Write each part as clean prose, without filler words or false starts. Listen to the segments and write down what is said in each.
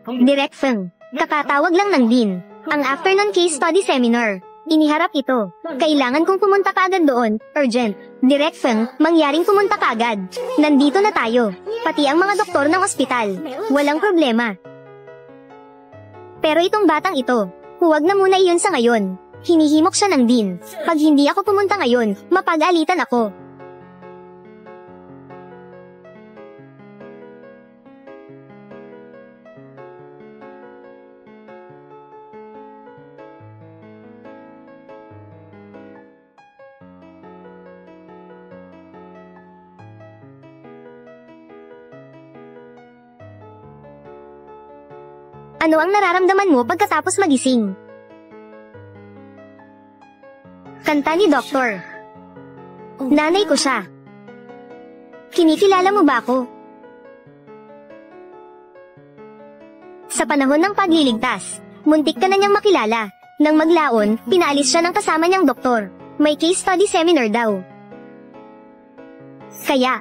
Direk Feng. Kakatawag lang ng Dean. Ang afternoon case study seminar. Iniharap ito. Kailangan kong pumunta kaagad doon. Urgent. Direk Feng, mangyaring pumunta kaagad. Nandito na tayo. Pati ang mga doktor ng ospital. Walang problema. Pero itong batang ito, huwag na muna iyon sa ngayon. Hinihimok siya ng Dean. Pag hindi ako pumunta ngayon, mapag-alitan ako. Ano ang nararamdaman mo pagkatapos magising? Kanta ni Doktor. Nanay ko siya. Kinikilala mo ba ako? Sa panahon ng pagliligtas, muntik ka na niyang makilala. Nang maglaon, pinaalis siya ng kasama niyang doktor. May case study seminar daw. Kaya,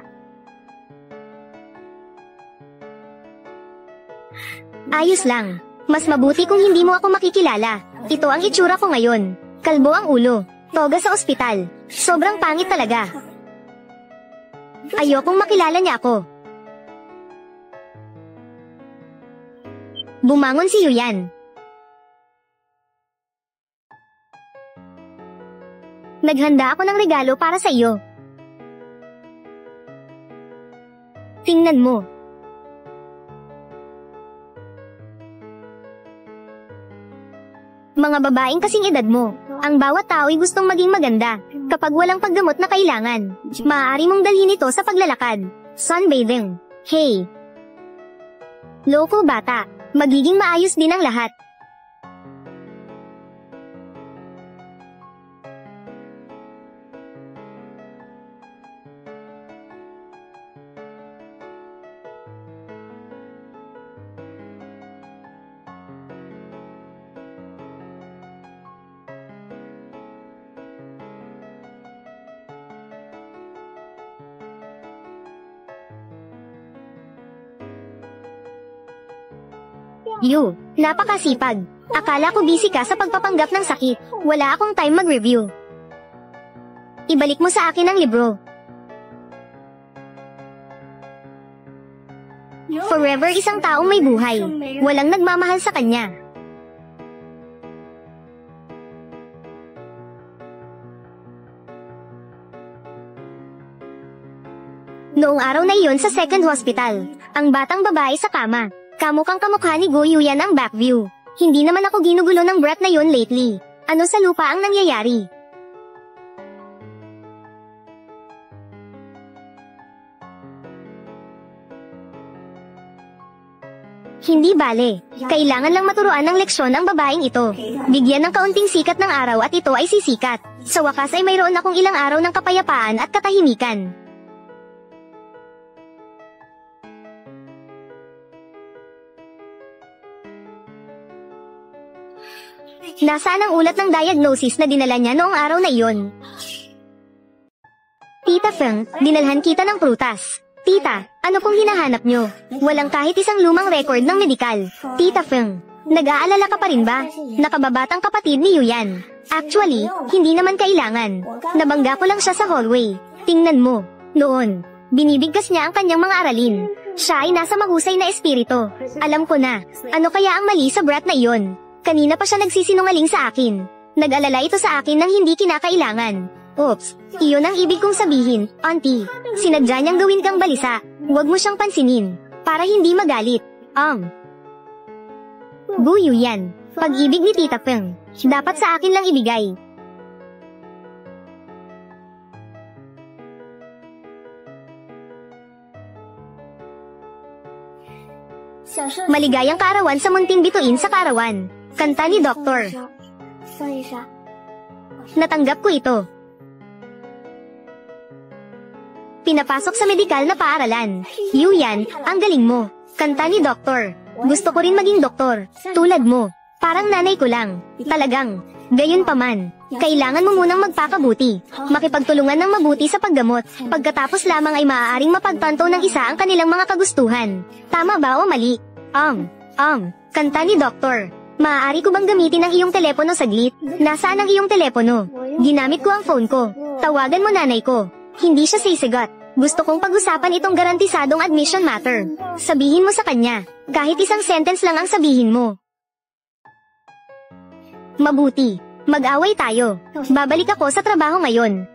ayos lang. Mas mabuti kung hindi mo ako makikilala. Ito ang itsura ko ngayon. Kalbo ang ulo. Toga sa ospital. Sobrang pangit talaga. Ayokong makilala niya ako. Bumangon si Yuyan. Naghanda ako ng regalo para sa iyo. Tingnan mo. Mga babaeng kasing edad mo, ang bawat tao ay gustong maging maganda. Kapag walang paggamot na kailangan, maaari mong dalhin ito sa paglalakad, sunbathing. Hey! Loko bata, magiging maayos din ang lahat. Napakasipag. Akala ko busy ka sa pagpapanggap ng sakit. Wala akong time mag-review. Ibalik mo sa akin ang libro. Forever isang taong may buhay. Walang nagmamahal sa kanya. Noong araw na iyon sa second hospital, ang batang babae sa kama. Kamukhang kamukha ni Go Yuyan ang back view. Hindi naman ako ginugulo ng brat na yon lately. Ano sa lupa ang nangyayari? Hindi bale. Kailangan lang maturuan ng leksyon ang babaeng ito. Bigyan ng kaunting sikat ng araw at ito ay sisikat. Sa wakas ay mayroon akong ilang araw ng kapayapaan at katahimikan. Nasaan ang ulat ng diagnosis na dinala niya noong araw na iyon? Tita Feng, dinalhan kita ng prutas. Tita, ano pong hinahanap nyo? Walang kahit isang lumang record ng medikal. Tita Feng, nag-aalala ka pa rin ba? Nakababatang kapatid ni Yuyan. Actually, hindi naman kailangan. Nabangga ko lang siya sa hallway. Tingnan mo, noon, binibigkas niya ang kanyang mga aralin. Siya ay nasa mahusay na espiritu. Alam ko na, ano kaya ang mali sa brat na iyon? Kanina pa siya nagsisinungaling sa akin. Nag-alala ito sa akin ng hindi kinakailangan. Oops, iyon ang ibig kong sabihin, auntie. Sinadya niyang gawin kang balisa. Huwag mo siyang pansinin, para hindi magalit. Gu Yuyan, pag-ibig ni Tita Feng, dapat sa akin lang ibigay. Maligayang kaarawan sa munting bituin sa kaarawan. Kanta ni Doktor. Natanggap ko ito. Pinapasok sa medikal na paaralan. Yuyan, ang galing mo. Kanta ni Doktor. Gusto ko rin maging doktor. Tulad mo. Parang nanay ko lang. Talagang. Gayon pa man. Kailangan mo munang magpakabuti. Makipagtulungan ng mabuti sa paggamot. Pagkatapos lamang ay maaaring mapagtanto ng isa ang kanilang mga kagustuhan. Tama ba o mali? Kanta ni Doktor. Maaari ko bang gamitin ang iyong telepono saglit? Nasaan ang iyong telepono? Ginamit ko ang phone ko. Tawagan mo nanay ko. Hindi siya sisigot. Gusto kong pag-usapan itong garantisadong admission matter. Sabihin mo sa kanya. Kahit isang sentence lang ang sabihin mo. Mabuti. Mag-away tayo. Babalik ako sa trabaho ngayon.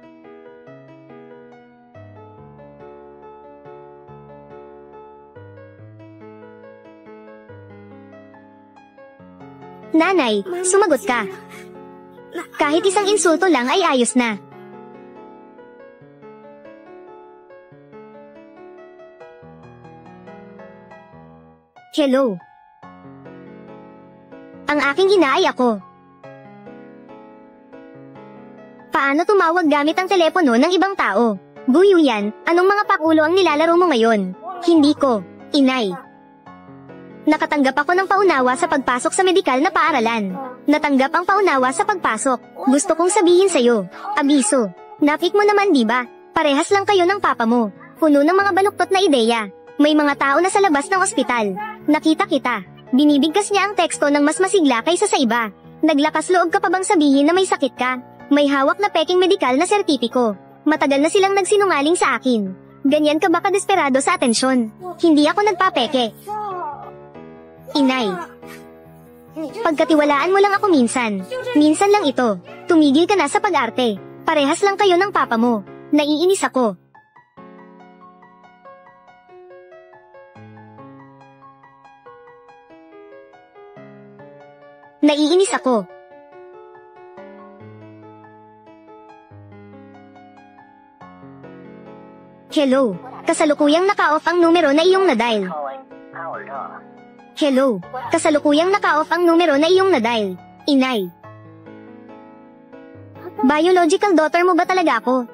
Nanay, sumagot ka. Kahit isang insulto lang ay ayos na. Hello. Ang aking ina ay ako. Paano tumawag gamit ang telepono ng ibang tao? Buyo yan, anong mga pakulo ang nilalaro mo ngayon? Hindi ko, inay. Nakatanggap ako ng paunawa sa pagpasok sa medikal na paaralan. Natanggap ang paunawa sa pagpasok. Gusto kong sabihin sa'yo, abiso. Napik mo naman diba? Parehas lang kayo ng papa mo. Puno ng mga baluktot na ideya. May mga tao na sa labas ng ospital. Nakita kita. Binibigkas niya ang teksto ng mas masigla kaysa sa iba. Naglakas loob ka pa bang sabihin na may sakit ka? May hawak na peking medikal na sertipiko. Matagal na silang nagsinungaling sa akin. Ganyan ka ba kadesperado sa atensyon? Hindi ako nagpapeke. Inay. Pagkatiwalaan mo lang ako minsan. Minsan lang ito. Tumigil ka na sa pag-arte. Parehas lang kayo ng papa mo. Naiinis ako. Naiinis ako. Hello. Kasalukuyang naka-off ang numero na iyong na-dial. Hello. Kasalukuyang naka-off ang numero na iyong na-dial. Inay. Biological daughter mo ba talaga ako?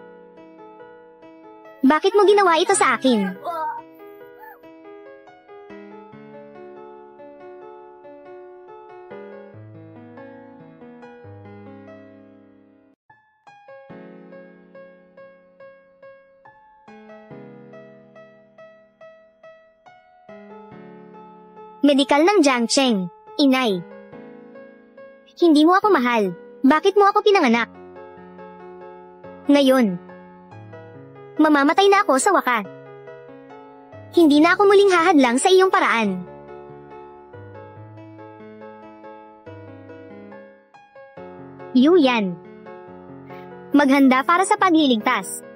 Bakit mo ginawa ito sa akin? Medikal ng Jiangcheng. Inay. Hindi mo ako mahal. Bakit mo ako pinanganak? Ngayon. Mamamatay na ako sa wakas. Hindi na ako muling hahadlang sa iyong paraan. Yuyan. Maghanda para sa pagliligtas.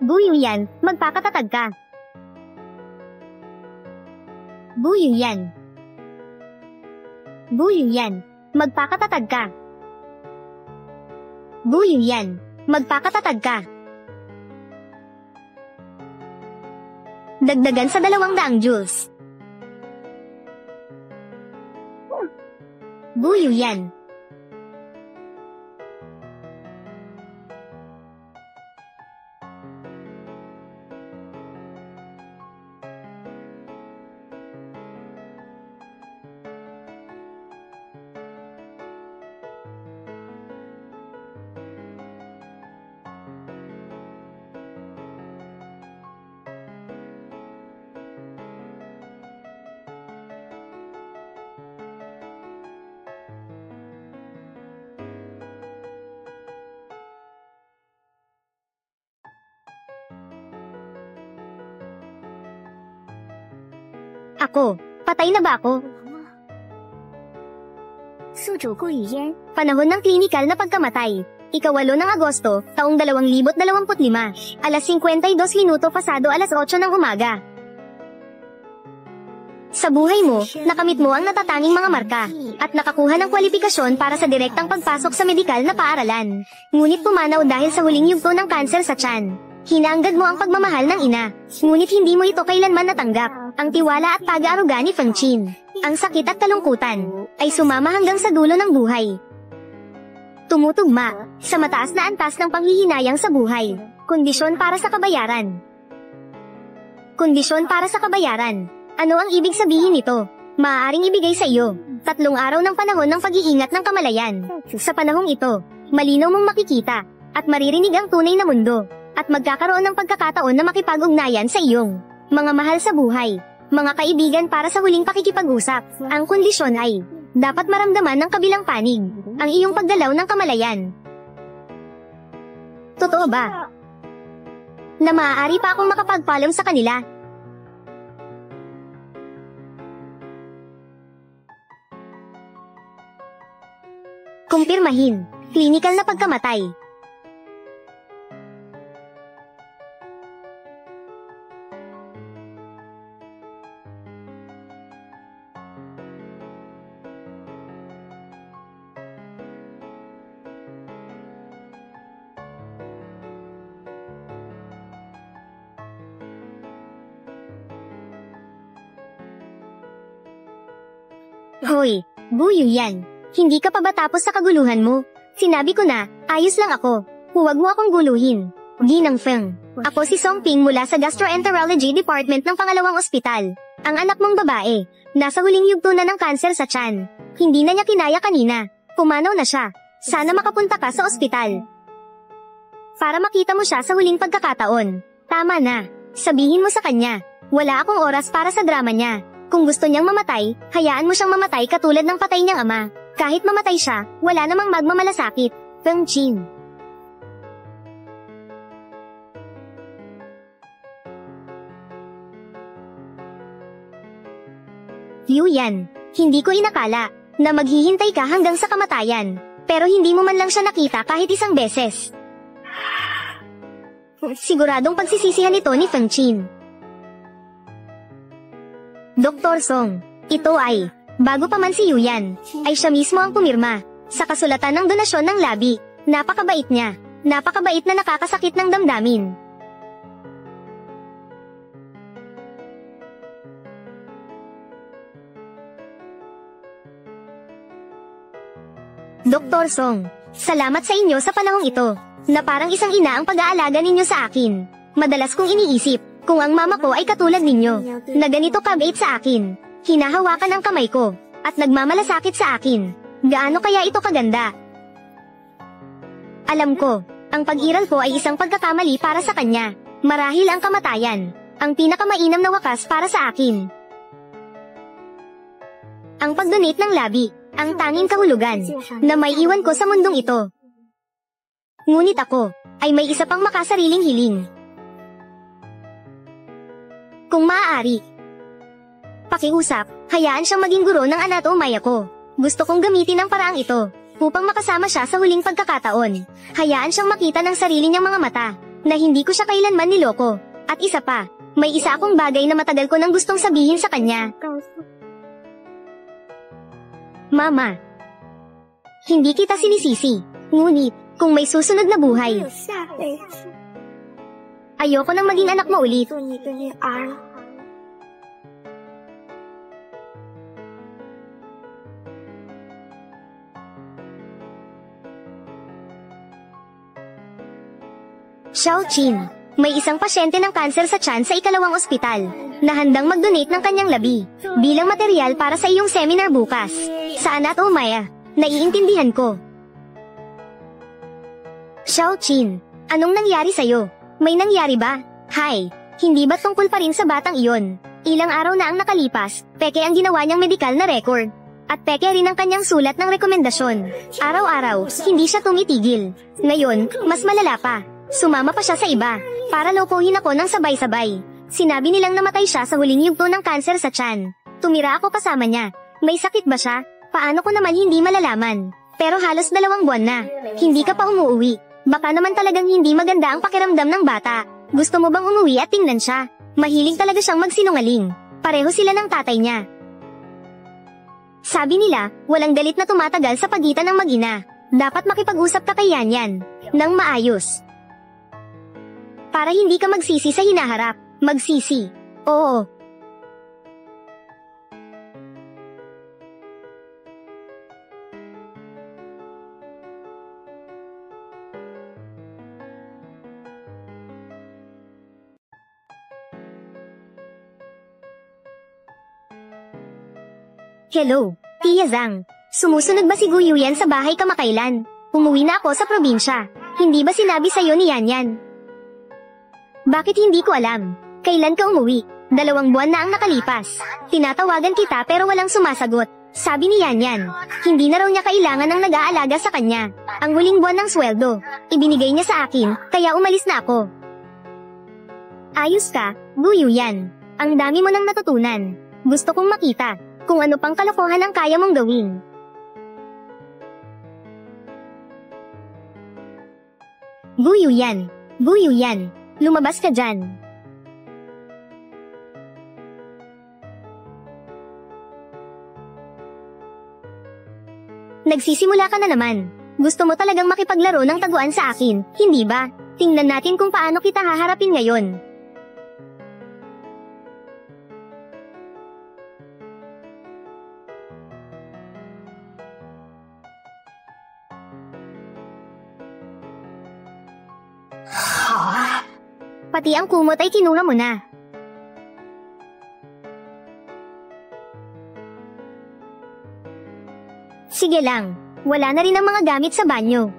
Buyo yan, magpakatatag ka. Buyo yan. Buyo yan, magpakatatag ka. Buyo yan, magpakatatag ka. Dagdagan sa 200 joules. Buyo yan. Ako, patay na ba ako? Panahon ng klinikal na pagkamatay. Ika-8 ng Agosto, taong 2025, alas 52 minuto pasado alas 8 ng umaga. Sa buhay mo, nakamit mo ang natatanging mga marka, at nakakuha ng kwalipikasyon para sa direktang pagpasok sa medikal na paaralan. Ngunit pumanaw dahil sa huling yugto ng kanser sa tiyan. Hinaanggad mo ang pagmamahal ng ina, ngunit hindi mo ito kailanman natanggap. Ang tiwala at pag-aaruga ni Feng Qin, ang sakit at kalungkutan, ay sumama hanggang sa dulo ng buhay. Tumutugma, sa mataas na antas ng panghihinayang sa buhay, kondisyon para sa kabayaran. Kondisyon para sa kabayaran. Ano ang ibig sabihin nito? Maaaring ibigay sa iyo, 3 araw ng panahon ng pag-iingat ng kamalayan. Sa panahong ito, malinaw mong makikita, at maririnig ang tunay na mundo. at magkakaroon ng pagkakataon na makipag-ugnayan sa iyong mga mahal sa buhay. Mga kaibigan, para sa huling pakikipag-usap, ang kondisyon ay dapat maramdaman ng kabilang panig ang iyong pagdalaw ng kamalayan. Totoo ba na maaari pa akong makapag-follow sa kanila? Kumpirmahin. Klinikal na pagkamatay. Hoy, buyo yan. Hindi ka pa ba tapos sa kaguluhan mo? Sinabi ko na, ayos lang ako. Huwag mo akong guluhin. Ginang Feng. Ako si Song Ping mula sa Gastroenterology Department ng pangalawang ospital. Ang anak mong babae, nasa huling yugto na ng kanser sa tiyan. Hindi na niya kinaya kanina. Pumanaw na siya. Sana makapunta ka sa ospital para makita mo siya sa huling pagkakataon. Tama na. Sabihin mo sa kanya, wala akong oras para sa drama niya. Kung gusto niyang mamatay, hayaan mo siyang mamatay katulad ng patay niyang ama. Kahit mamatay siya, wala namang magmamalasakit. Feng Jin. Yu Yan, hindi ko inakala na maghihintay ka hanggang sa kamatayan. Pero hindi mo man lang siya nakita kahit isang beses. Siguradong pagsisisihan ito ni Feng Jin. Dr. Song, ito ay, bago pa man si Yu Yan, ay siya mismo ang pumirma sa kasulatan ng donasyon ng labi. Napakabait niya. Napakabait na nakakasakit ng damdamin. Dr. Song, salamat sa inyo sa panahong ito, na parang isang ina ang pag-aalaga ninyo sa akin. Madalas kong iniisip, kung ang mama ko ay katulad ninyo, na ganito kabait sa akin, hinahawakan ang kamay ko, at nagmamalasakit sa akin. Gaano kaya ito kaganda? Alam ko, ang pag-iral ko ay isang pagkakamali para sa kanya. Marahil ang kamatayan, ang pinakamainam na wakas para sa akin. Ang pag-donate ng labi, ang tanging kahulugan, na may iwan ko sa mundong ito. Ngunit ako, ay may isa pang makasariling hiling. Kung maaari, pakiusap, hayaan siyang maging guro ng anatomaya ko. Gusto kong gamitin ang paraang ito, upang makasama siya sa huling pagkakataon. Hayaan siyang makita ng sarili niyang mga mata, na hindi ko siya kailanman niloko. At isa pa, may isa akong bagay na matagal ko nang gustong sabihin sa kanya. Mama, hindi kita sinisisi, ngunit, kung may susunod na buhay, ayoko nang maging anak mo ulit. Xiao Qin, may isang pasyente ng kanser sa tiyan sa ikalawang ospital, na handang mag-donate ng kanyang labi, bilang material para sa iyong seminar bukas. Sa anatomaya, naiintindihan ko. Xiao Qin, anong nangyari sa'yo? May nangyari ba? Hay, hindi ba tungkol pa rin sa batang iyon? Ilang araw na ang nakalipas, peke ang ginawa niyang medikal na record. At peke rin ang kanyang sulat ng rekomendasyon. Araw-araw, hindi siya tumitigil. Ngayon, mas malala pa. Sumama pa siya sa iba, para lokohin ako ng sabay-sabay. Sinabi nilang namatay siya sa huling yugto ng kanser sa tiyan. Tumira ako kasama niya. May sakit ba siya? Paano ko naman hindi malalaman? Pero halos 2 buwan na. Hindi ka pa umuwi. Baka naman talagang hindi maganda ang pakiramdam ng bata. Gusto mo bang umuwi at tingnan siya? Mahilig talaga siyang magsinungaling. Pareho sila ng tatay niya. Sabi nila, walang galit na tumatagal sa pagitan ng mag-ina. Dapat makipag-usap ka kay Yan nang maayos. Para hindi ka magsisi sa hinaharap. Magsisi. Oo. Hello, Tia Zhang. Sumusunod ba si Gu Yuyan sa bahay kamakailan? Umuwi na ako sa probinsya. Hindi ba sinabi sa'yo ni Yan? Bakit hindi ko alam? Kailan ka umuwi? 2 buwan na ang nakalipas. Tinatawagan kita pero walang sumasagot. Sabi ni Yan, hindi na raw niya kailangan ng nag-aalaga sa kanya. Ang huling buwan ng sweldo, ibinigay niya sa akin, kaya umalis na ako. Ayos ka, Guyu Yan. Ang dami mo nang natutunan. Gusto kong makita kung ano pang kalokohan ang kaya mong gawin. Guyu Yan, lumabas ka dyan. Nagsisimula ka na naman. Gusto mo talagang makipaglaro ng taguan sa akin, hindi ba? Tingnan natin kung paano kita haharapin ngayon. Pati ang kumot ay kinuha mo na. Sige lang, wala na rin ang mga gamit sa banyo.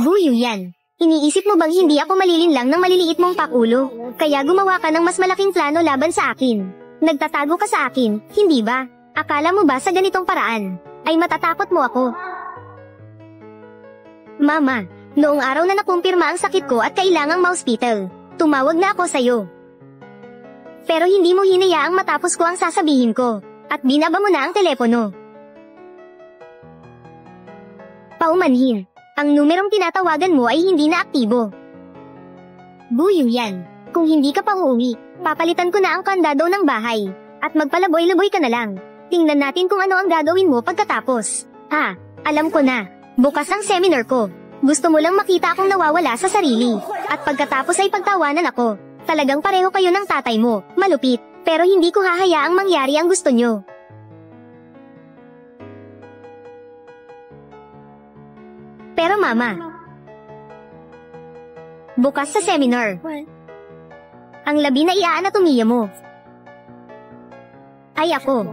Guyu Yan, iniisip mo bang hindi ako malilinlang ng maliliit mong pakulo? Kaya gumawa ka ng mas malaking plano laban sa akin. Nagtatago ka sa akin, hindi ba? Akala mo ba sa ganitong paraan ay matatakot mo ako? Mama, noong araw na nakumpirma ang sakit ko at kailangang ma-hospital, tumawag na ako sa'yo. Pero hindi mo hinayaang matapos ko ang sasabihin ko, at binaba mo na ang telepono. Paumanhin, ang numerong tinatawagan mo ay hindi na aktibo. Guyu Yan, kung hindi ka pa uuwi, papalitan ko na ang kandado ng bahay, at magpalaboy-laboy ka na lang. Tingnan natin kung ano ang gagawin mo pagkatapos. Alam ko na, bukas ang seminar ko. Gusto mo lang makita akong nawawala sa sarili, at pagkatapos ay pagtawanan ako. Talagang pareho kayo ng tatay mo, malupit, pero hindi ko hahayaang mangyari ang gusto nyo. Pero mama, bukas sa seminar, ang labi na iaanatomiya mo ay ako.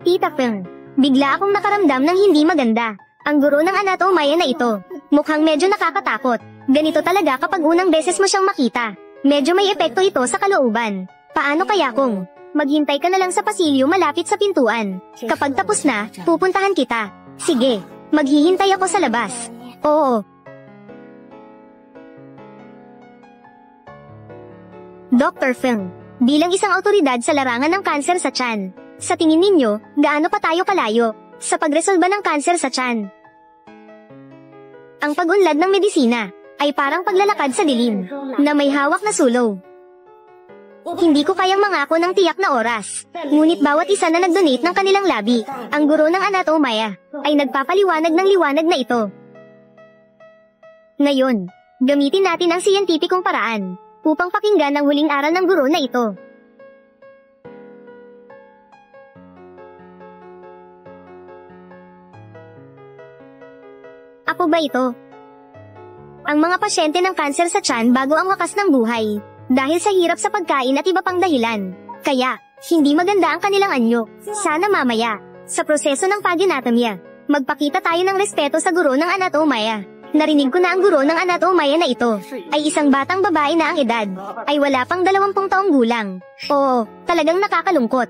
Tita Feng, bigla akong nakaramdam ng hindi maganda. Ang guro ng anatomaya na ito, mukhang medyo nakakatakot. Ganito talaga kapag unang beses mo siyang makita. Medyo may epekto ito sa kalooban. Paano kaya kung maghintay ka na lang sa pasilyo malapit sa pintuan? Kapag tapos na, pupuntahan kita. Sige, maghihintay ako sa labas. Oo. Dr. Feng, bilang isang awtoridad sa larangan ng kanser sa tiyan, sa tingin ninyo, gaano pa tayo kalayo sa pagresolba ng kanser sa tiyan? Ang pag-unlad ng medisina ay parang paglalakad sa dilim na may hawak na sulong. Hindi ko kayang mangako ng tiyak na oras, ngunit bawat isa na nag-donate ng kanilang labi, ang guro ng anatomaya, ay nagpapaliwanag ng liwanag na ito. Ngayon, gamitin natin ang siyentipikong paraan upang pakinggan ang huling aral ng guro na ito. Ako ba ito? Ang mga pasyente ng kanser sa tiyan bago ang wakas ng buhay, dahil sa hirap sa pagkain at iba pang dahilan. Kaya, hindi maganda ang kanilang anyo. Sana mamaya, sa proseso ng pag-anatomya, magpakita tayo ng respeto sa guro ng anatomaya. Narinig ko na ang guro ng anatomaya na ito ay isang batang babae na ang edad ay wala pang 20 taong gulang. Oo, talagang nakakalungkot.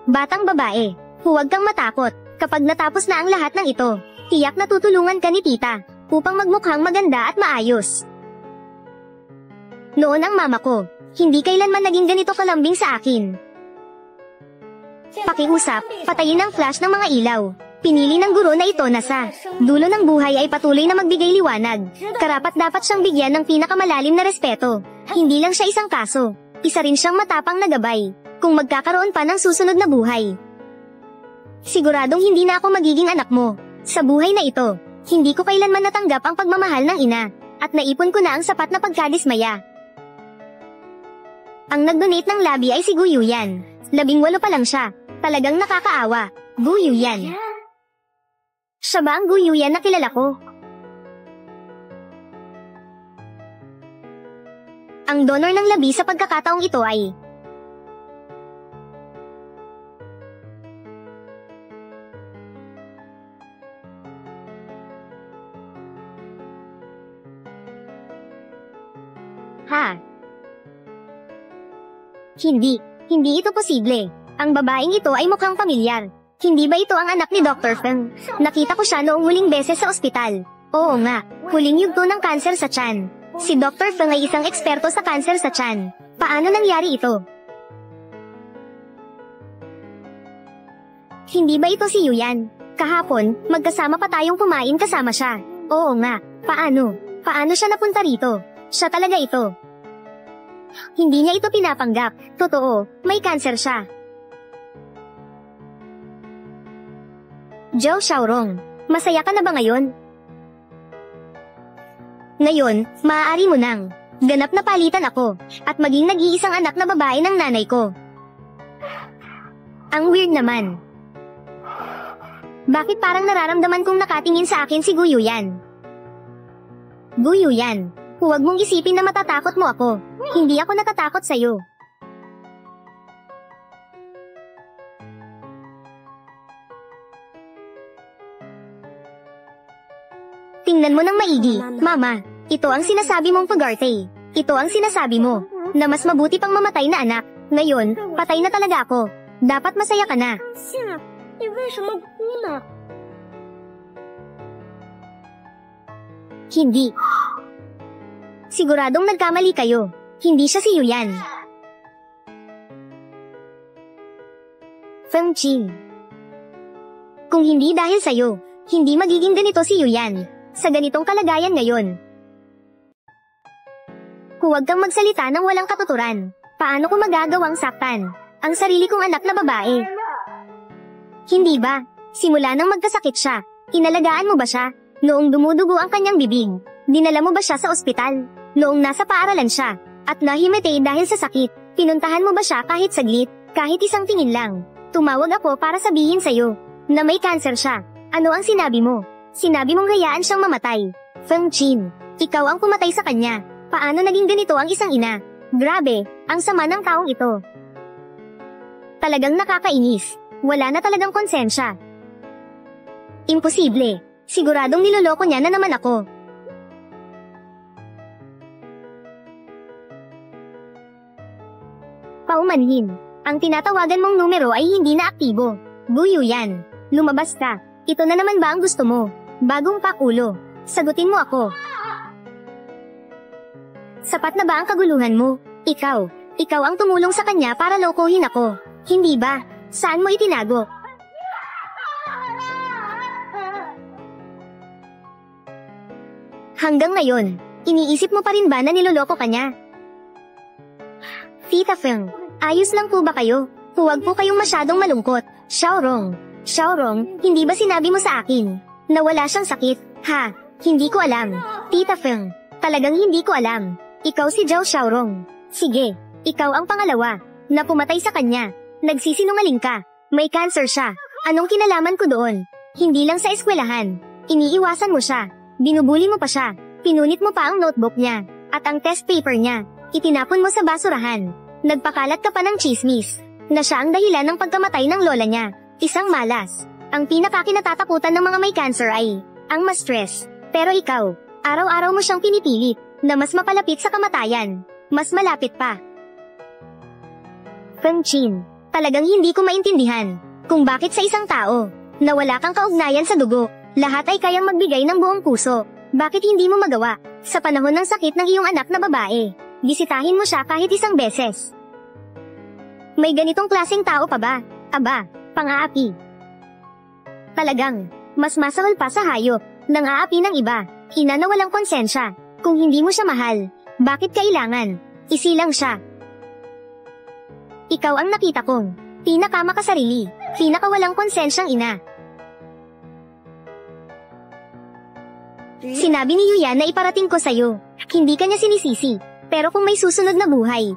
Batang babae, huwag kang matakot. Kapag natapos na ang lahat ng ito, tiyak na tutulungan ka ni tita upang magmukhang maganda at maayos. Noon ang mama ko, hindi kailanman naging ganito kalambing sa akin. Pakiusap, patayin ang flash ng mga ilaw. Pinili ng guro na ito na sa dulo ng buhay ay patuloy na magbigay liwanag. Karapat dapat siyang bigyan ng pinakamalalim na respeto. Hindi lang siya isang kaso, isa rin siyang matapang na gabay kung magkakaroon pa ng susunod na buhay. Siguradong hindi na ako magiging anak mo. Sa buhay na ito, hindi ko kailanman natanggap ang pagmamahal ng ina, at naipon ko na ang sapat na pagkadismaya. Ang nag-donate ng labi ay si Gu Yuyan. 18 pa lang siya. Talagang nakakaawa. Gu Yuyan. Siya ba ang Gu Yuyan na kilala ko? Ang donor ng labi sa pagkakataong ito ay... Ha? Hindi. Hindi ito posible. Ang babaeng ito ay mukhang pamilyar. Hindi ba ito ang anak ni Dr. Feng? Nakita ko siya noong huling beses sa ospital. Oo nga. Huling yugto ng kanser sa tiyan. Si Dr. Feng ay isang eksperto sa kanser sa tiyan. Paano nangyari ito? Hindi ba ito si Yuyan? Kahapon, magkasama pa tayong kumain kasama siya. Oo nga. Paano? Paano siya napunta rito? Siya talaga ito. Hindi niya ito pinapanggap. Totoo, may kanser siya. Zhao Xiaorong, masaya ka na ba ngayon? Ngayon, maaari mo nang ganap na palitan ako, at maging nag-iisang anak na babae ng nanay ko. Ang weird naman. Bakit parang nararamdaman kong nakatingin sa akin si Gu Yuyan? Gu Yuyan, huwag mong isipin na matatakot mo ako. Hindi ako natatakot sa'yo. Tingnan mo ng maigi, Mama. Ito ang sinasabi mong pagarte. Ito ang sinasabi mo, na mas mabuti pang mamatay na anak. Ngayon, patay na talaga ako. Dapat masaya ka na. Hindi. Siguradong nagkamali kayo. Hindi siya si Yuyan. Feng Qin. Kung hindi dahil sa'yo, hindi magiging ganito si Yuyan. Sa ganitong kalagayan ngayon. Huwag kang magsalita ng walang katuturan. Paano ko magagawang saktan ang sarili kong anak na babae? Hindi ba? Simula nang magkasakit siya, inalagaan mo ba siya? Noong dumudugo ang kanyang bibig, dinala mo ba siya sa ospital? Noong nasa paaralan siya, at nahimatay dahil sa sakit, pinuntahan mo ba siya kahit saglit, kahit isang tingin lang? Tumawag ako para sabihin sa'yo, na may cancer siya. Ano ang sinabi mo? Sinabi mong hayaan siyang mamatay. Feng Qin, ikaw ang pumatay sa kanya. Paano naging ganito ang isang ina? Grabe, ang sama ng taong ito. Talagang nakakainis. Wala na talagang konsensya. Imposible. Siguradong niloloko niya na naman ako. Paumanhin. Ang tinatawagan mong numero ay hindi na aktibo. Gu Yuyan, lumabas ka. Ito na naman ba ang gusto mo? Bagong pakulo. Sagutin mo ako. Sapat na ba ang kaguluhan mo? Ikaw ang tumulong sa kanya para lokohin ako. Hindi ba? Saan mo itinago? Hanggang ngayon, iniisip mo pa rin ba na niloloko ka niya? Tita Feng, ayos lang po ba kayo? Huwag po kayong masyadong malungkot. Xiaorong, hindi ba sinabi mo sa akin na wala siyang sakit? Ha? Hindi ko alam. Tita Feng, talagang hindi ko alam. Ikaw si Zhao Xiaorong. Sige, ikaw ang pangalawa na pumatay sa kanya. Nagsisinungaling ka. May cancer siya. Anong kinalaman ko doon? Hindi lang sa eskwelahan. Iniiwasan mo siya. Binubuli mo pa siya. Pinunit mo pa ang notebook niya. At ang test paper niya. Itinapon mo sa basurahan. Nagpakalat ka pa ng chismis na siya ang dahilan ng pagkamatay ng lola niya. Isang malas. Ang pinakakinatatakutan ng mga may cancer ay ang ma-stress. Pero ikaw, araw-araw mo siyang pinipilit na mas mapalapit sa kamatayan. Mas malapit pa. Feng Qin, talagang hindi ko maintindihan kung bakit sa isang tao na wala kang kaugnayan sa dugo, lahat ay kayang magbigay ng buong puso. Bakit hindi mo magawa sa panahon ng sakit ng iyong anak na babae? Bisitahin mo siya kahit isang beses. May ganitong klaseng tao pa ba? Aba, pang-aapi. Talagang, mas masahol pa sa hayop nang aapi ng iba. Ina na walang konsensya. Kung hindi mo siya mahal, bakit kailangan isilang siya? Ikaw ang nakita kong pinakamakasarili, pinakawalang konsensyang ina. Sinabi ni Yuyan na iparating ko sa'yo. Hindi ka niya sinisisi. Pero kung may susunod na buhay,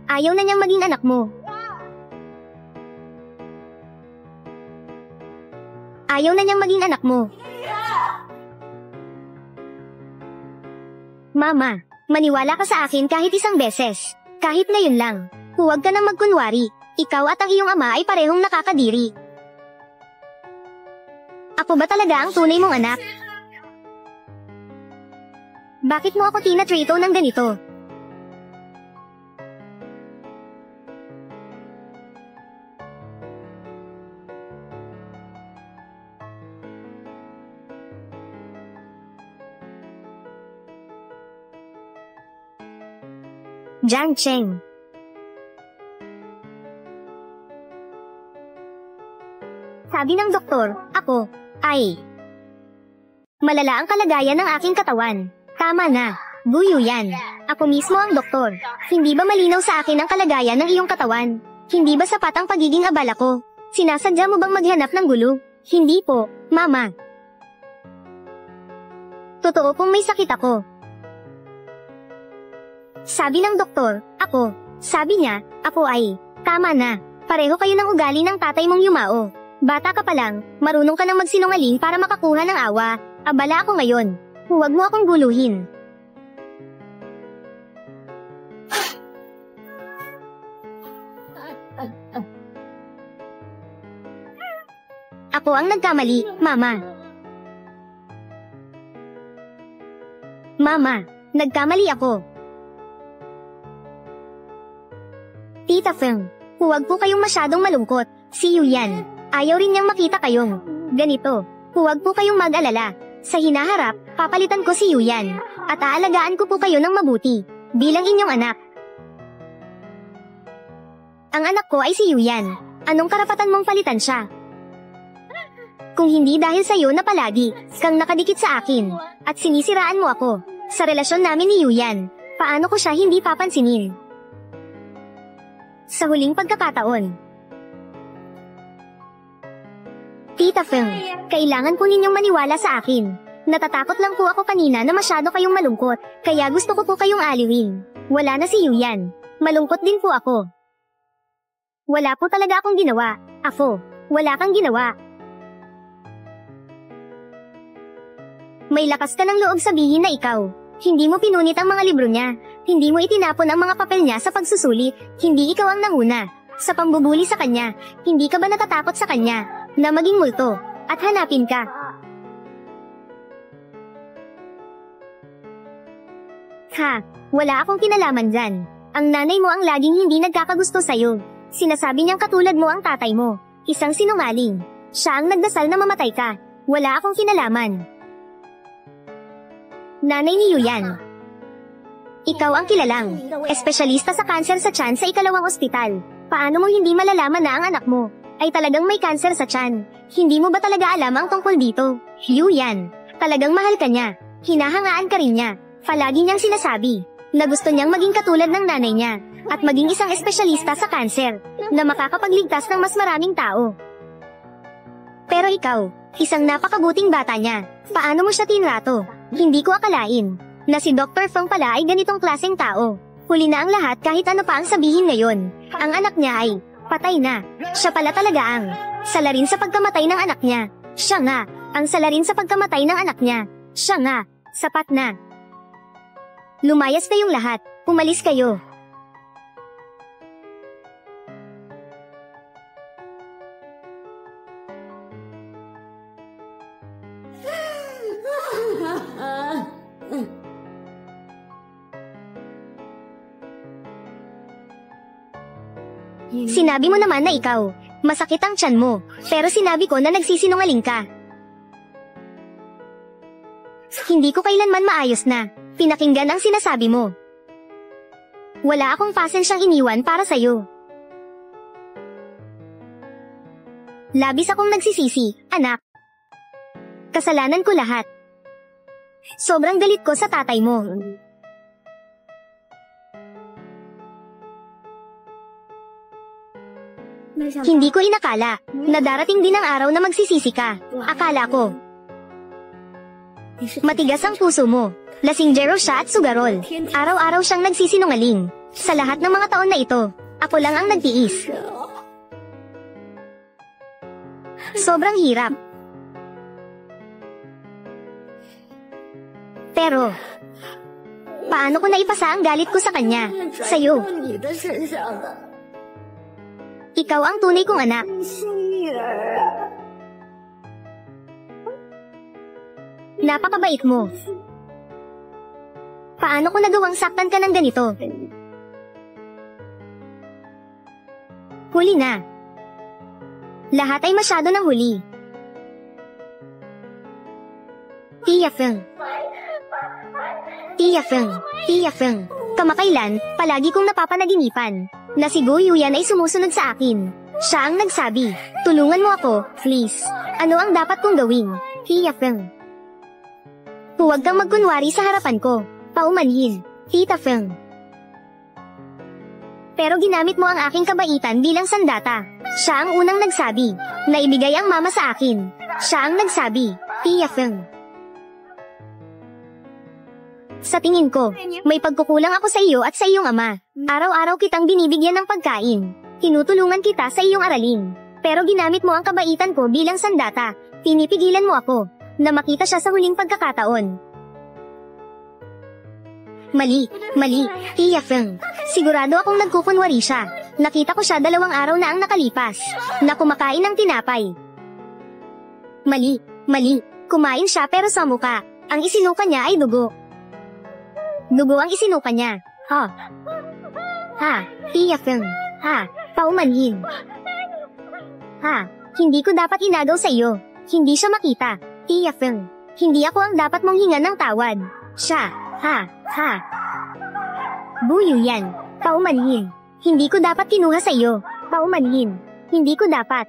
Ayaw na niyang maging anak mo. Ayaw na niyang maging anak mo. Mama, maniwala ka sa akin kahit isang beses. Kahit ngayon lang. Huwag ka nang magkunwari. Ikaw at ang iyong ama ay parehong nakakadiri. Ako ba talaga ang tunay mong anak? Bakit mo ako tinatrito ng ganito? Jiang Cheng. Sabi ng doktor, ako, ay malala ang kalagayan ng aking katawan. Tama na, Gu Yuyan. Ako mismo ang doktor. Hindi ba malinaw sa akin ang kalagayan ng iyong katawan? Hindi ba sapat ang pagiging abala ko? Sinasadya mo bang maghanap ng gulo? Hindi po, Mama. Totoo pong may sakit ako. Sabi ng doktor, ako. Sabi niya, ako ay, tama na. Pareho kayo ng ugali ng tatay mong yumao. Bata ka pa lang, marunong ka nang magsinungaling para makakuha ng awa. Abala ako ngayon. Huwag mo akong guluhin. Ako ang nagkamali, Mama. Mama, nagkamali ako. Tita Feng, huwag po kayong masyadong malungkot. Si Yuyan, ayaw rin niyang makita kayong ganito. Huwag po kayong mag-alala. Sa hinaharap, papalitan ko si Yuyan, at aalagaan ko po kayo ng mabuti, bilang inyong anak. Ang anak ko ay si Yuyan. Anong karapatan mong palitan siya? Kung hindi dahil sa iyo na palagi kang nakadikit sa akin, at sinisiraan mo ako, sa relasyon namin ni Yuyan, paano ko siya hindi papansinin? Sa huling pagkakataon. Tita Feng, kailangan po ninyong maniwala sa akin. Natatakot lang po ako kanina na masyado kayong malungkot, kaya gusto ko po kayong aliwin. Wala na si Yuyan. Malungkot din po ako. Wala po talaga akong ginawa. Ako, wala kang ginawa. May lakas ka ng loob sabihin na ikaw. Hindi mo pinunit ang mga libro niya. Hindi mo itinapon ang mga papel niya sa pagsusulit. Hindi ikaw ang nanguna sa pambubuli sa kanya. Hindi ka ba natatakot sa kanya na maging multo at hanapin ka? Ha, wala akong kinalaman dyan. Ang nanay mo ang laging hindi nagkakagusto sa'yo. Sinasabi niyang katulad mo ang tatay mo. Isang sinungaling. Siya ang nagdasal na mamatay ka. Wala akong kinalaman. Nanay ni Yuyan. Ikaw ang kilalang espesyalista sa kanser sa tiyan sa ikalawang ospital. Paano mo hindi malalaman na ang anak mo ay talagang may kanser sa tiyan? Hindi mo ba talaga alam ang tungkol dito? Yuyan, talagang mahal ka niya. Hinahangaan ka rin niya. Palagi niyang sinasabi na gusto niyang maging katulad ng nanay niya at maging isang espesyalista sa kanser na makakapagligtas ng mas maraming tao. Pero ikaw, isang napakabuting bata niya. Paano mo siya tinrato? Hindi ko akalain na si Dr. Feng pala ay ganitong klaseng tao. Huli na ang lahat kahit ano pa ang sabihin ngayon. Ang anak niya ay patay na. Siya pala talaga ang salarin sa pagkamatay ng anak niya. Siya nga, ang salarin sa pagkamatay ng anak niya. Siya nga, sapat na. Lumayas kayong lahat. Umalis kayo. Sinabi mo naman na ikaw, masakit ang tiyan mo, pero sinabi ko na nagsisinungaling ka. Hindi ko kailanman maayos na pinakinggan ang sinasabi mo. Wala akong pasensyang iniwan para sa'yo. Labis akong nagsisisi, anak. Kasalanan ko lahat. Sobrang galit ko sa tatay mo. Hindi ko inakala na darating din ang araw na magsisisi ka. Akala ko matigas ang puso mo. Lasinggero siya at sugarol. Araw-araw siyang nagsisinungaling. Sa lahat ng mga taon na ito, ako lang ang nagtiis. Sobrang hirap. Pero, paano ko naipasa ang galit ko sa kanya? Sa'yo. Ikaw ang tunay kong anak. Napakabait mo. Paano ko nagawang saktan ka ng ganito? Huli na. Lahat ay masyado ng huli. Tia Feng. Tia Feng. Tia Feng. Kamakailan, palagi kong napapanaginipan na si Gu Yuyan ay sumusunod sa akin. Siya ang nagsabi, tulungan mo ako, please. Ano ang dapat kong gawin? Tia Feng. Huwag kang magkunwari sa harapan ko. Paumanhin, Tita Feng. Pero ginamit mo ang aking kabaitan bilang sandata. Siya ang unang nagsabi na ibigay ang mama sa akin. Siya ang nagsabi, Tia Feng. Sa tingin ko, may pagkukulang ako sa iyo at sa iyong ama. Araw-araw kitang binibigyan ng pagkain. Tinutulungan kita sa iyong aralin. Pero ginamit mo ang kabaitan ko bilang sandata. Pinipigilan mo ako na makita siya sa huling pagkakataon. Mali, Tia Feng. Sigurado akong nagkukunwari siya. Nakita ko siya 2 araw na ang nakalipas, na kumakain ng tinapay. Mali, kumain siya pero sa muka. Ang isinuka niya ay dugo. Dugo ang isinuka niya. Tia Feng. Paumanhin. Hindi ko dapat inagaw sa iyo. Hindi siya makita. Tia Feng. Hindi ako ang dapat mong hingan ng tawad. Siya. Gu Yuyan. Paumanhin. Hindi ko dapat kinuha sa iyo. Paumanhin. Hindi ko dapat.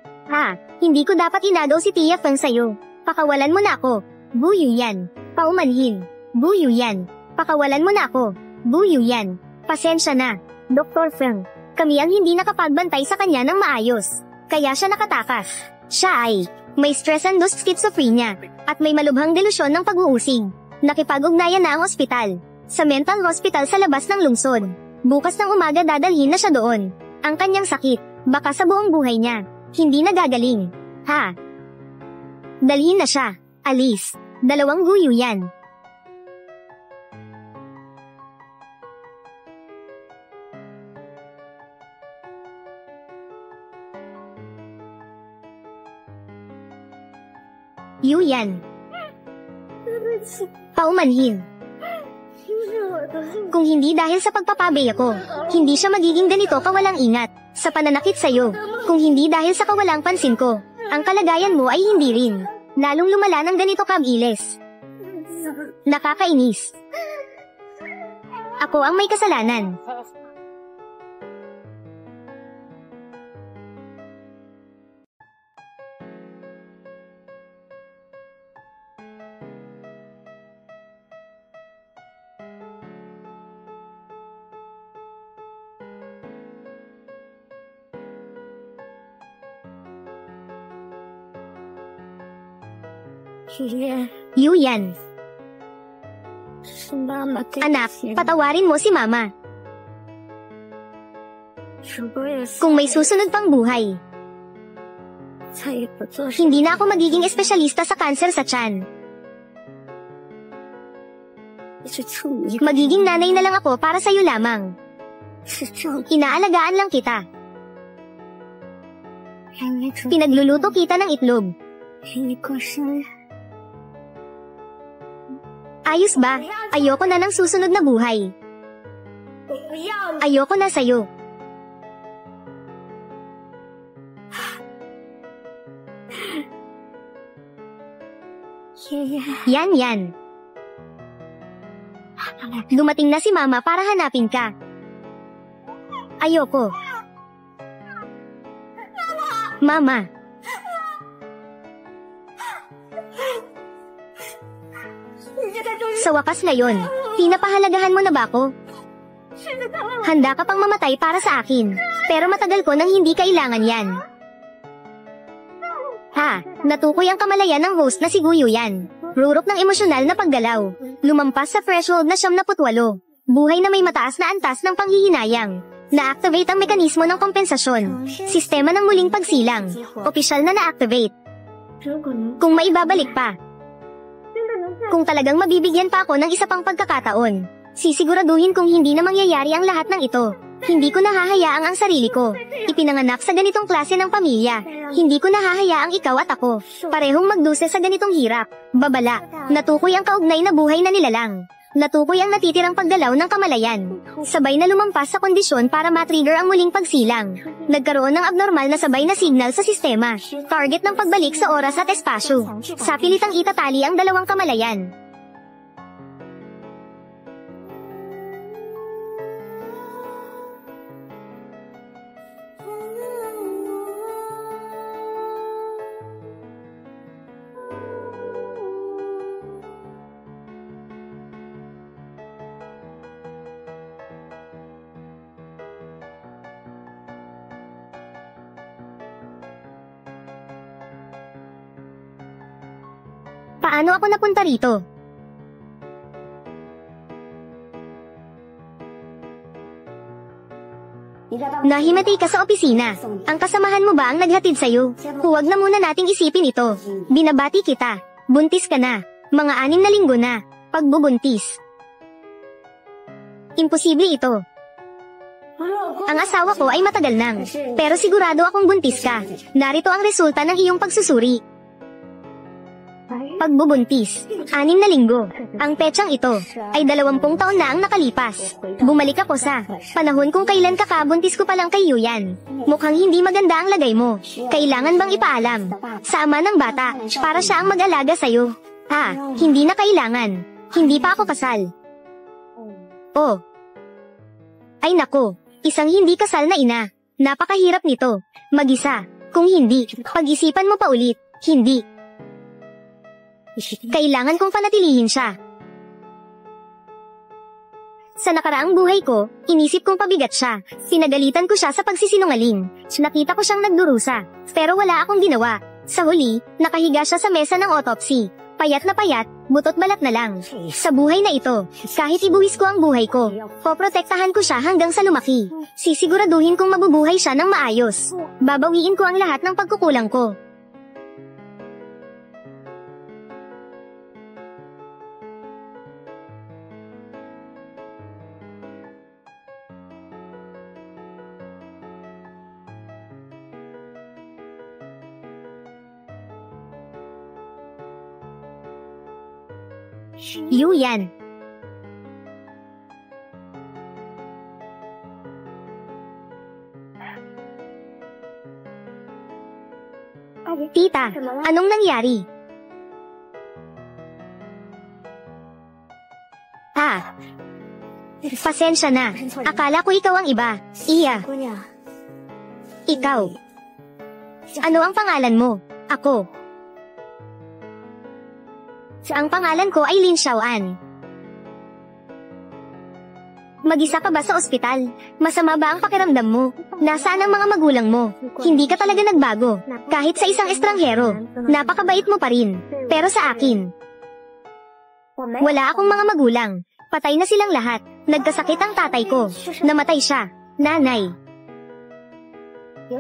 Hindi ko dapat inagaw si Tia Feng sa iyo. Pakawalan mo na ako. Gu Yuyan. Paumanhin. Gu Yuyan. Pakawalan mo na ako. Gu Yuyan. Pasensya na, Dr. Feng. Kami ang hindi nakapagbantay sa kanya ng maayos. Kaya siya nakatakas. Siya ay may stress-induced schizophrenia at may malubhang delusyon ng pag-uusig. Nakipag-ugnayan na ang ospital. Sa mental hospital sa labas ng lungsod. Bukas ng umaga dadalhin na siya doon. Ang kanyang sakit, baka sa buong buhay niya, hindi nagagaling. Dalhin na siya. Alis. 2 Gu Yuyan. Yuyan. Paumanhin. Kung hindi dahil sa pagpapabaya ko, hindi siya magiging ganito kawalang ingat sa pananakit sa'yo. Kung hindi dahil sa kawalang pansin ko, ang kalagayan mo ay hindi rin lalong lumala ng ganito kabilis. Nakakainis. Ako ang may kasalanan. Yuyan. Anak, patawarin mo si Mama. Kung may susunod pang buhay, hindi na ako magiging espesyalista sa kanser sa tiyan. Magiging nanay na lang ako para sa'yo lamang. Inaalagaan lang kita. Pinagluluto kita ng itlog. Ayos ba? Ayoko na ng susunod na buhay. Ayoko na sa'yo. Yan. Dumating na si Mama para hanapin ka. Ayoko. Mama. Sa wakas ngayon, pinapahalagahan mo na ba ako? Handa ka pang mamatay para sa akin, pero matagal ko nang hindi kailangan yan. Natukoy ang kamalayan ng host na si Gu Yuyan. Rurok ng emosyonal na paggalaw. Lumampas sa threshold na 78. Buhay na may mataas na antas ng panghihinayang. Na-activate ang mekanismo ng kompensasyon. Sistema ng muling pagsilang. Opisyal na na-activate. Kung maibabalik pa. Kung talagang mabibigyan pa ako ng isa pang pagkakataon, sisiguraduhin kung hindi na mangyayari ang lahat ng ito. Hindi ko nahahayaang ang sarili ko. Ipinanganak sa ganitong klase ng pamilya. Hindi ko nahahayaang ikaw at ako parehong magduse sa ganitong hirap. Babala. Natukoy ang kaugnay na buhay na nilalang. Natukoy ang natitirang paggalaw ng kamalayan. Sabay na lumampas sa kondisyon para matrigger ang muling pagsilang. Nagkaroon ng abnormal na sabay na signal sa sistema. Target ng pagbalik sa oras at espasyo. Sa pilitang itatali ang dalawang kamalayan. Paano ako napunta rito? Nahimati ka sa opisina. Ang kasamahan mo ba ang naghatid sa'yo? Huwag na muna nating isipin ito. Binabati kita. Buntis ka na. Mga 6 na linggo na. Pagbubuntis. Imposible ito. Ang asawa ko ay matagal nang. Pero sigurado akong buntis ka. Narito ang resulta ng iyong pagsusuri. Pagbubuntis, 6 na linggo. Ang petsang ito ay 20 taon na ang nakalipas. Bumalik ako sa panahon kung kailan kakabuntis ko pa lang kay Yuyan. Mukhang hindi maganda ang lagay mo. Kailangan bang ipaalam sa ama ng bata para siya ang mag-alaga sa'yo? Hindi na kailangan. Hindi pa ako kasal. Oh. Ay nako, isang hindi kasal na ina. Napakahirap nito. Mag-isa. Kung hindi, pag-isipan mo pa ulit. Hindi. Kailangan kong panatilihin siya. Sa nakaraang buhay ko, inisip kong pabigat siya. Pinagalitan ko siya sa pagsisinungaling. Nakita ko siyang nagdurusa, pero wala akong ginawa. Sa huli, nakahiga siya sa mesa ng autopsy. Payat na payat, butot balat na lang. Sa buhay na ito, kahit ibuwis ko ang buhay ko, poprotektahan ko siya hanggang sa lumaki. Sisiguraduhin kong mabubuhay siya ng maayos. Babawiin ko ang lahat ng pagkukulang ko. Yuyan. Tita, anong nangyari? Pasensya na. Akala ko ikaw ang iba. Iya. Ikaw. Ano ang pangalan mo? Ako. Ang pangalan ko ay Lin Xiaoan. Mag-isa ka ba sa ospital? Masama ba ang pakiramdam mo? Nasaan ang mga magulang mo? Hindi ka talaga nagbago. Kahit sa isang estranghero, napakabait mo pa rin. Pero sa akin, wala akong mga magulang. Patay na silang lahat. Nagkasakit ang tatay ko. Namatay siya. Nanay.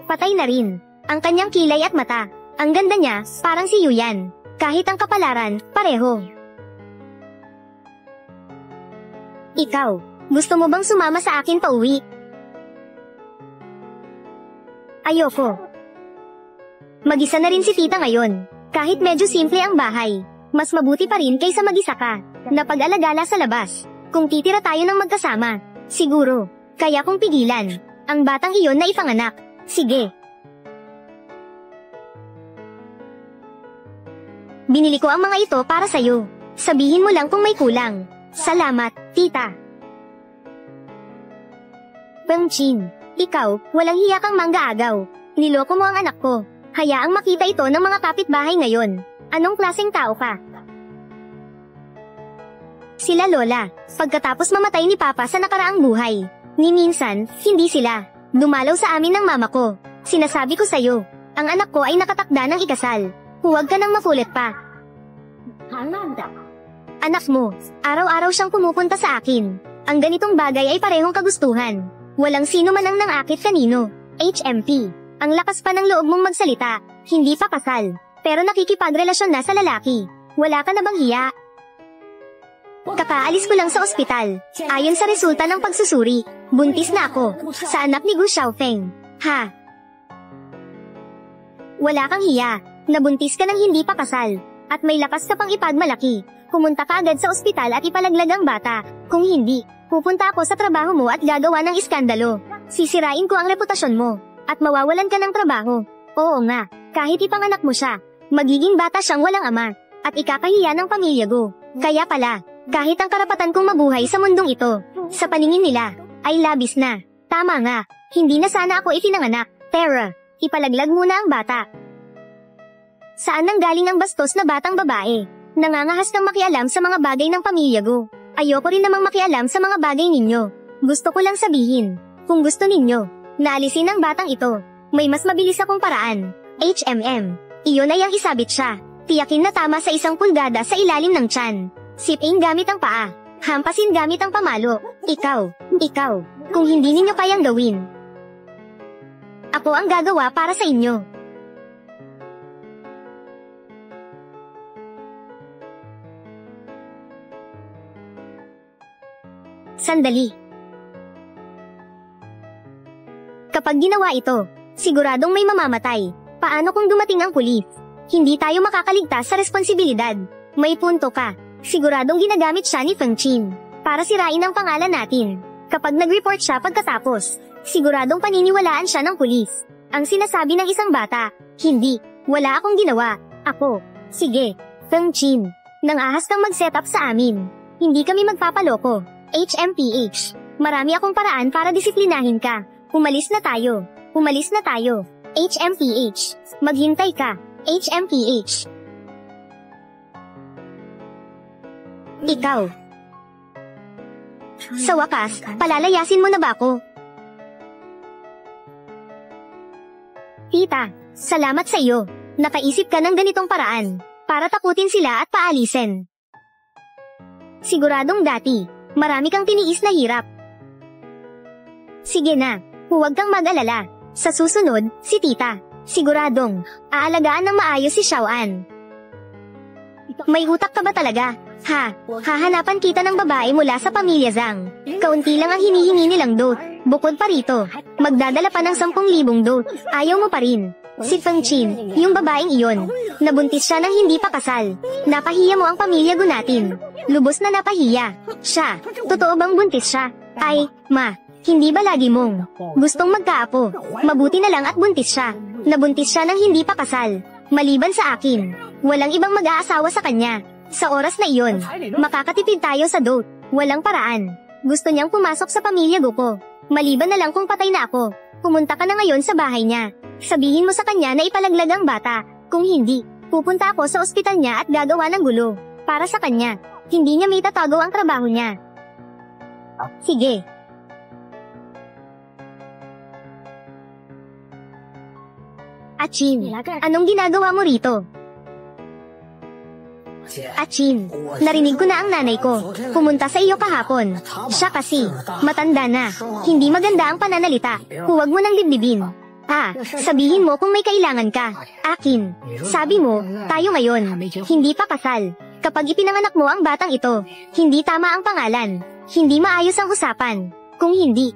Patay na rin. Ang kanyang kilay at mata. Ang ganda niya, parang si Yuyan. Kahit ang kapalaran, pareho. Ikaw, gusto mo bang sumama sa akin pauwi? Ayoko. Mag-isa na rin si tita ngayon. Kahit medyo simple ang bahay, mas mabuti pa rin kaysa mag-isa ka. Napag-alagala sa labas. Kung titira tayo ng magkasama, siguro, kaya kong pigilan ang batang iyon na ipanganak. Sige. Binili ko ang mga ito para sa'yo. Sabihin mo lang kung may kulang. Salamat, tita. Peng Chin, ikaw, walang hiya kang manggaagaw. Niloko mo ang anak ko. Hayaang makita ito ng mga kapitbahay ngayon. Anong klaseng tao ka? Sila lola. Pagkatapos mamatay ni papa sa nakaraang buhay. Ni minsan, hindi sila. Dumalaw sa amin ng mama ko. Sinasabi ko sa'yo, ang anak ko ay nakatakda ng ikasal. Huwag ka nang makulit pa. Anak mo, araw-araw siyang pumupunta sa akin. Ang ganitong bagay ay parehong kagustuhan. Walang sino man ang nangakit kanino. HMP. Ang lakas pa ng loob mong magsalita. Hindi pa kasal. Pero nakikipagrelasyon na sa lalaki. Wala ka na bang hiya? Kakaalis ko lang sa ospital. Ayon sa resulta ng pagsusuri, buntis na ako. Sa anak ni Gu Xiaofeng. Ha? Wala kang hiya. Nabuntis ka ng hindi pa kasal. At may lakas ka pang ipagmalaki. Pumunta ka agad sa ospital at ipalaglag ang bata. Kung hindi, pupunta ako sa trabaho mo at gagawa ng iskandalo. Sisirain ko ang reputasyon mo. At mawawalan ka ng trabaho. Oo nga, kahit ipanganak mo siya, magiging bata siyang walang ama. At ikakahiya ng pamilya ko. Kaya pala, kahit ang karapatan kong mabuhay sa mundong ito, sa paningin nila, ay labis na. Tama nga, hindi na sana ako itinanganak. Tara, ipalaglag muna ang bata. Saan nanggaling ang bastos na batang babae? Nangangahas kang makialam sa mga bagay ng pamilya ko. Ayoko rin namang makialam sa mga bagay ninyo. Gusto ko lang sabihin, kung gusto ninyo, naalisin ang batang ito, may mas mabilis akong paraan. HMM. Iyon ay ang isabit siya. Tiyakin na tama sa 1 pulgada sa ilalim ng tiyan. Sipin gamit ang paa. Hampasin gamit ang pamalo. Ikaw. Kung hindi ninyo kayang gawin, ako ang gagawa para sa inyo. Sandali. Kapag ginawa ito, siguradong may mamamatay. Paano kung dumating ang pulis? Hindi tayo makakaligtas sa responsibilidad. May punto ka. Siguradong ginagamit siya ni Feng Qin para sirain ang pangalan natin. Kapag nag-report siya pagkatapos, siguradong paniniwalaan siya ng pulis. Ang sinasabi ng isang bata, hindi, wala akong ginawa. Ako. Sige, Feng Qin. Nang-ahas kang mag-set up sa amin. Hindi kami magpapaloko. HMPH. Marami akong paraan para disiplinahin ka. Umalis na tayo. HMPH. Maghintay ka. HMPH. Ikaw. Sa wakas, palalayasin mo na ba ako? Tita, salamat sa iyo. Nakaisip ka ng ganitong paraan para takutin sila at paalisin. Siguradong dati, marami kang tiniis na hirap. Sige na, huwag kang mag-alala. Sa susunod, si tita, siguradong, aalagaan ng maayos si Xiaoan. May utak ka ba talaga? Hahanapan kita ng babae mula sa pamilya Zhang. Kaunti lang ang hinihingi nilang dot. Bukod pa rito, magdadala pa ng 10,000 dot. Ayaw mo pa rin. Si Feng Qin, yung babaeng iyon, nabuntis siya ng hindi pa kasal. Napahiya mo ang pamilya natin. Lubos na napahiya. Siya, totoo bang buntis siya? Ay, ma, hindi ba lagi mong gustong magkaapo? Mabuti na lang at buntis siya. Nabuntis siya ng hindi pa kasal. Maliban sa akin, walang ibang mag-aasawa sa kanya. Sa oras na iyon, makakatipid tayo sa dot. Walang paraan. Gusto niyang pumasok sa pamilya ko. Maliban na lang kung patay na ako. Pumunta ka na ngayon sa bahay niya. Sabihin mo sa kanya na ipalaglag ang bata. Kung hindi, pupunta ako sa ospital niya at gagawa ng gulo. Para sa kanya, hindi niya may tatago ang trabaho niya. Sige. Achin, anong ginagawa mo rito? Achin, narinig ko na ang nanay ko. Pumunta sa iyo kahapon. Siya kasi, matanda na. Hindi maganda ang pananalita. Huwag mo nang dibdibin. Sabihin mo kung may kailangan ka. Akin. Sabi mo, tayo ngayon. Hindi pa kasal. Kapag ipinanganak mo ang batang ito, hindi tama ang pangalan. Hindi maayos ang usapan. Kung hindi,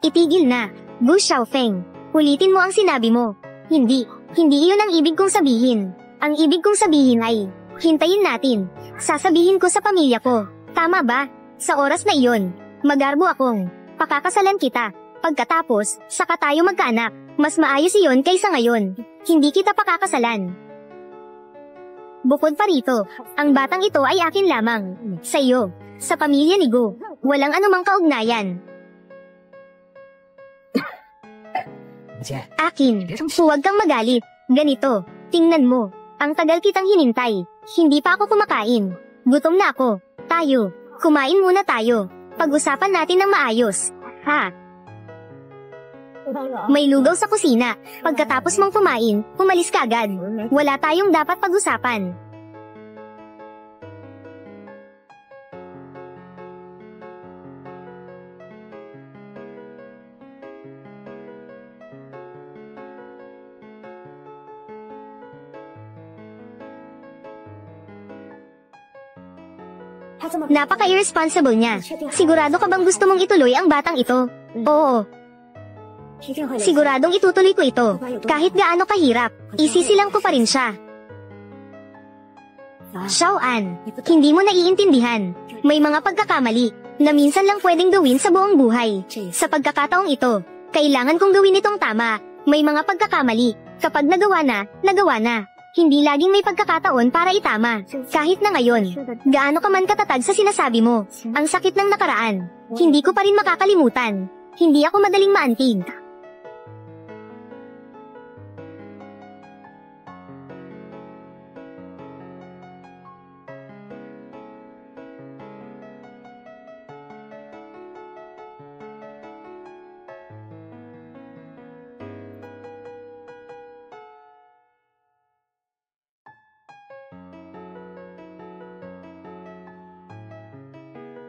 itigil na. Gu Xiaofeng, ulitin mo ang sinabi mo. Hindi iyon ang ibig kong sabihin. Ang ibig kong sabihin ay, hintayin natin. Sasabihin ko sa pamilya ko. Tama ba? Sa oras na iyon, magarbo akong pakakasalan kita. Pagkatapos, saka tayo magkaanak. Mas maayos iyon kaysa ngayon. Hindi kita pakakasalan. Bukod pa rito, ang batang ito ay akin lamang. Sa iyo, sa pamilya ni Gu, walang anumang kaugnayan. Akin, huwag kang magalit. Ganito, tingnan mo. Ang tagal kitang hinintay. Hindi pa ako kumakain. Gutom na ako. Tayo, kumain muna tayo. Pag-usapan natin ng maayos. May lugaw sa kusina. Pagkatapos mong kumain, umalis ka agad. Wala tayong dapat pag-usapan. Napaka-irresponsible niya. Sigurado ka bang gusto mong ituloy ang batang ito? Oo. Siguradong itutuloy ko ito. Kahit gaano kahirap, isisilang ko pa rin siya. Xiaoan, hindi mo naiintindihan. May mga pagkakamali na minsan lang pwedeng gawin sa buong buhay. Sa pagkakataong ito, kailangan kong gawin itong tama. May mga pagkakamali. Kapag nagawa na, nagawa na. Hindi laging may pagkakataon para itama. Kahit na ngayon, gaano ka man katatag sa sinasabi mo, ang sakit ng nakaraan, hindi ko pa rin makakalimutan. Hindi ako madaling maantig.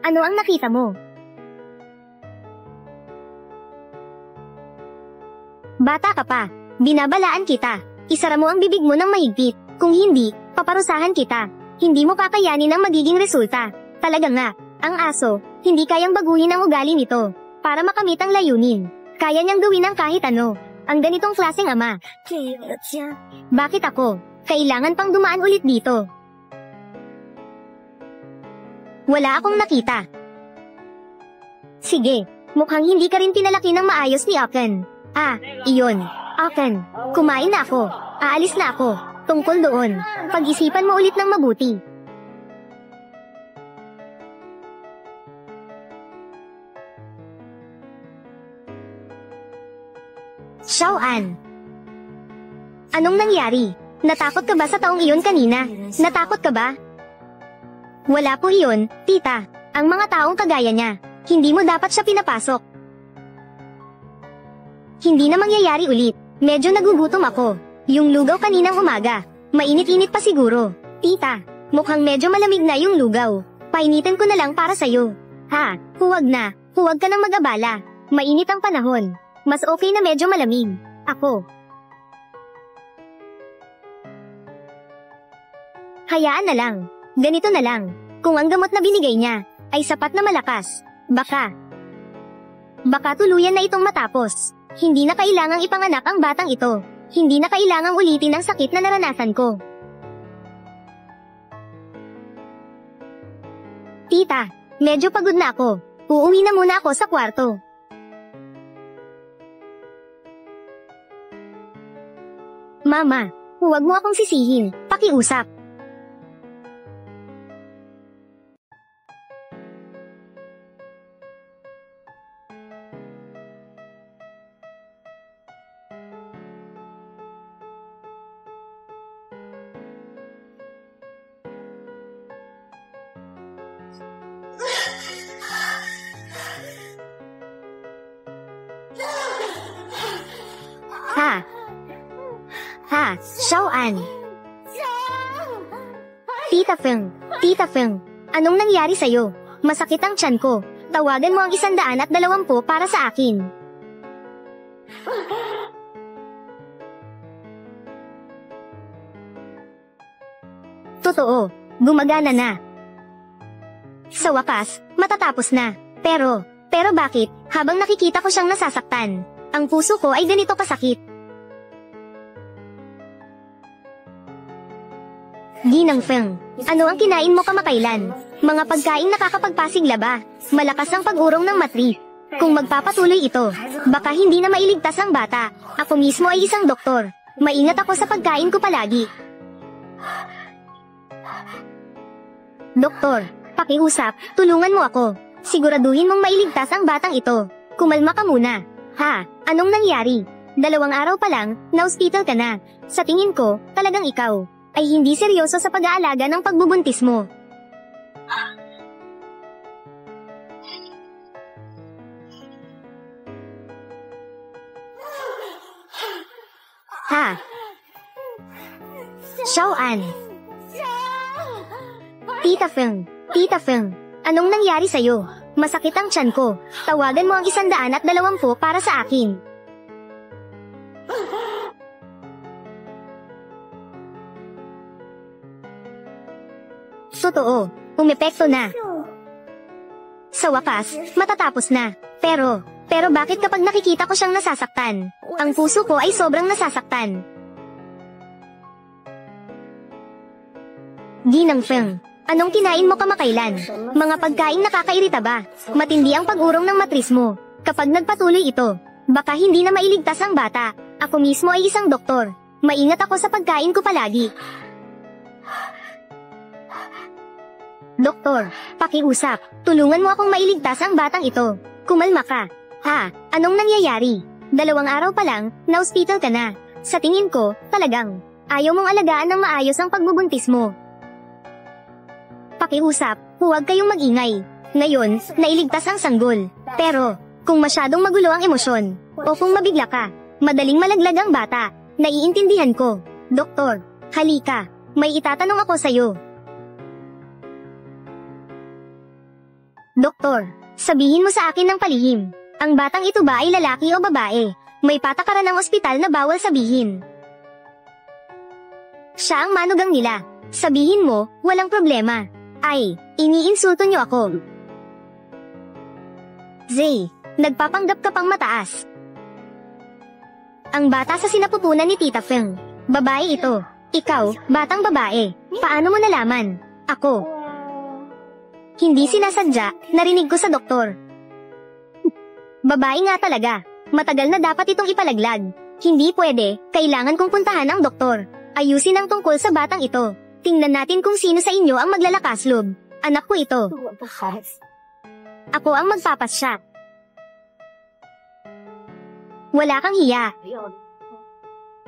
Ano ang nakita mo? Bata ka pa. Binabalaan kita. Isara mo ang bibig mo ng mahigpit. Kung hindi, paparusahan kita. Hindi mo kakayanin ang magiging resulta. Talaga nga, ang aso, hindi kayang baguhin ang ugali nito. Para makamit ang layunin. Kaya niyang gawin ang kahit ano. Ang ganitong klaseng ama. Bakit ako? Kailangan pang dumaan ulit dito. Wala akong nakita. Sige, mukhang hindi ka rin pinalaki ng maayos ni Aken. Ah, iyon. Aken, kumain na ako. Aalis na ako. Tungkol doon, pag-isipan mo ulit ng mabuti. Xiaoan. Anong nangyari? Natakot ka ba sa taong iyon kanina? Natakot ka ba? Wala po iyon, tita. Ang mga taong kagaya niya, hindi mo dapat siya pinapasok. Hindi na mangyayari ulit. Medyo nagugutom ako. Yung lugaw kaninang umaga, mainit-init pa siguro. Tita, mukhang medyo malamig na yung lugaw. Painitin ko na lang para sa'yo. Ha, huwag na. Huwag ka nang mag-abala. Mainit ang panahon. Mas okay na medyo malamig. Ako. Hayaan na lang. Ganito na lang, kung ang gamot na binigay niya ay sapat na malakas, baka tuluyan na itong matapos. Hindi na kailangang ipanganak ang batang ito. Hindi na kailangang ulitin ang sakit na naranasan ko. Tita, medyo pagod na ako. Uuwi na muna ako sa kwarto. Mama, huwag mo akong sisihin. Pakiusap. Xiaoan. Tita Feng, anong nangyari sa'yo? Masakit ang tiyan ko. Tawagan mo ang 120 para sa akin. Totoo, gumagana na. Sa wakas, matatapos na. Pero bakit, habang nakikita ko siyang nasasaktan, ang puso ko ay ganito kasakit? Ginang Feng, ano ang kinain mo kamakailan? Mga pagkaing nakakapagpasigla ba? Malakas ang pag-urong ng matri. Kung magpapatuloy ito, baka hindi na mailigtas ang bata. Ako mismo ay isang doktor. Maingat ako sa pagkain ko palagi. Doktor, pakiusap, tulungan mo ako. Siguraduhin mong mailigtas ang batang ito. Kumalma ka muna. Ha, anong nangyari? 2 araw pa lang, na-hospital ka na. Sa tingin ko, talagang ikaw ay hindi seryoso sa pag-aalaga ng pagbubuntis mo. Ha? Xiaoan. Tita Feng, anong nangyari sa'yo? Masakit ang tiyan ko. Tawagan mo ang 120 para sa akin. Totoo, umepekto na. Sa wakas, matatapos na. Pero bakit kapag nakikita ko siyang nasasaktan, ang puso ko ay sobrang nasasaktan? Ginang Feng, anong kinain mo kamakailan? Mga pagkaing nakakairita ba? Matindi ang pag-urong ng matris mo. Kapag nagpatuloy ito, baka hindi na mailigtas ang bata. Ako mismo ay isang doktor. Maingat ako sa pagkain ko palagi. Doktor, pakiusap. Tulungan mo akong mailigtas ang batang ito. Kumalma ka. Ha, anong nangyayari? 2 araw pa lang, na-hospital ka na. Sa tingin ko, talagang, ayaw mong alagaan ng maayos ang pagbubuntis mo. Pakiusap, huwag kayong magingay. Ngayon, nailigtas ang sanggol. Pero, kung masyadong magulo ang emosyon, o kung mabigla ka, madaling malaglag ang bata. Naiintindihan ko. Doktor, halika. May itatanong ako sa'yo. Doktor, sabihin mo sa akin ng palihim. Ang batang ito ba ay lalaki o babae? May patakaran ng ospital na bawal sabihin. Siya ang manugang nila. Sabihin mo, walang problema. Ay, iniinsulto niyo ako. Zay, nagpapanggap ka pang mataas. Ang bata sa sinapupunan ni Tita Feng. Babae ito. Ikaw, batang babae. Paano mo nalaman? Ako. Hindi sinasadya, narinig ko sa doktor. Babae nga talaga. Matagal na dapat itong ipalaglag. Hindi pwede, kailangan kong puntahan ang doktor. Ayusin ang tungkol sa batang ito. Tingnan natin kung sino sa inyo ang maglalakaslob. Anak ko ito. Ako ang magpapasya. Wala kang hiya.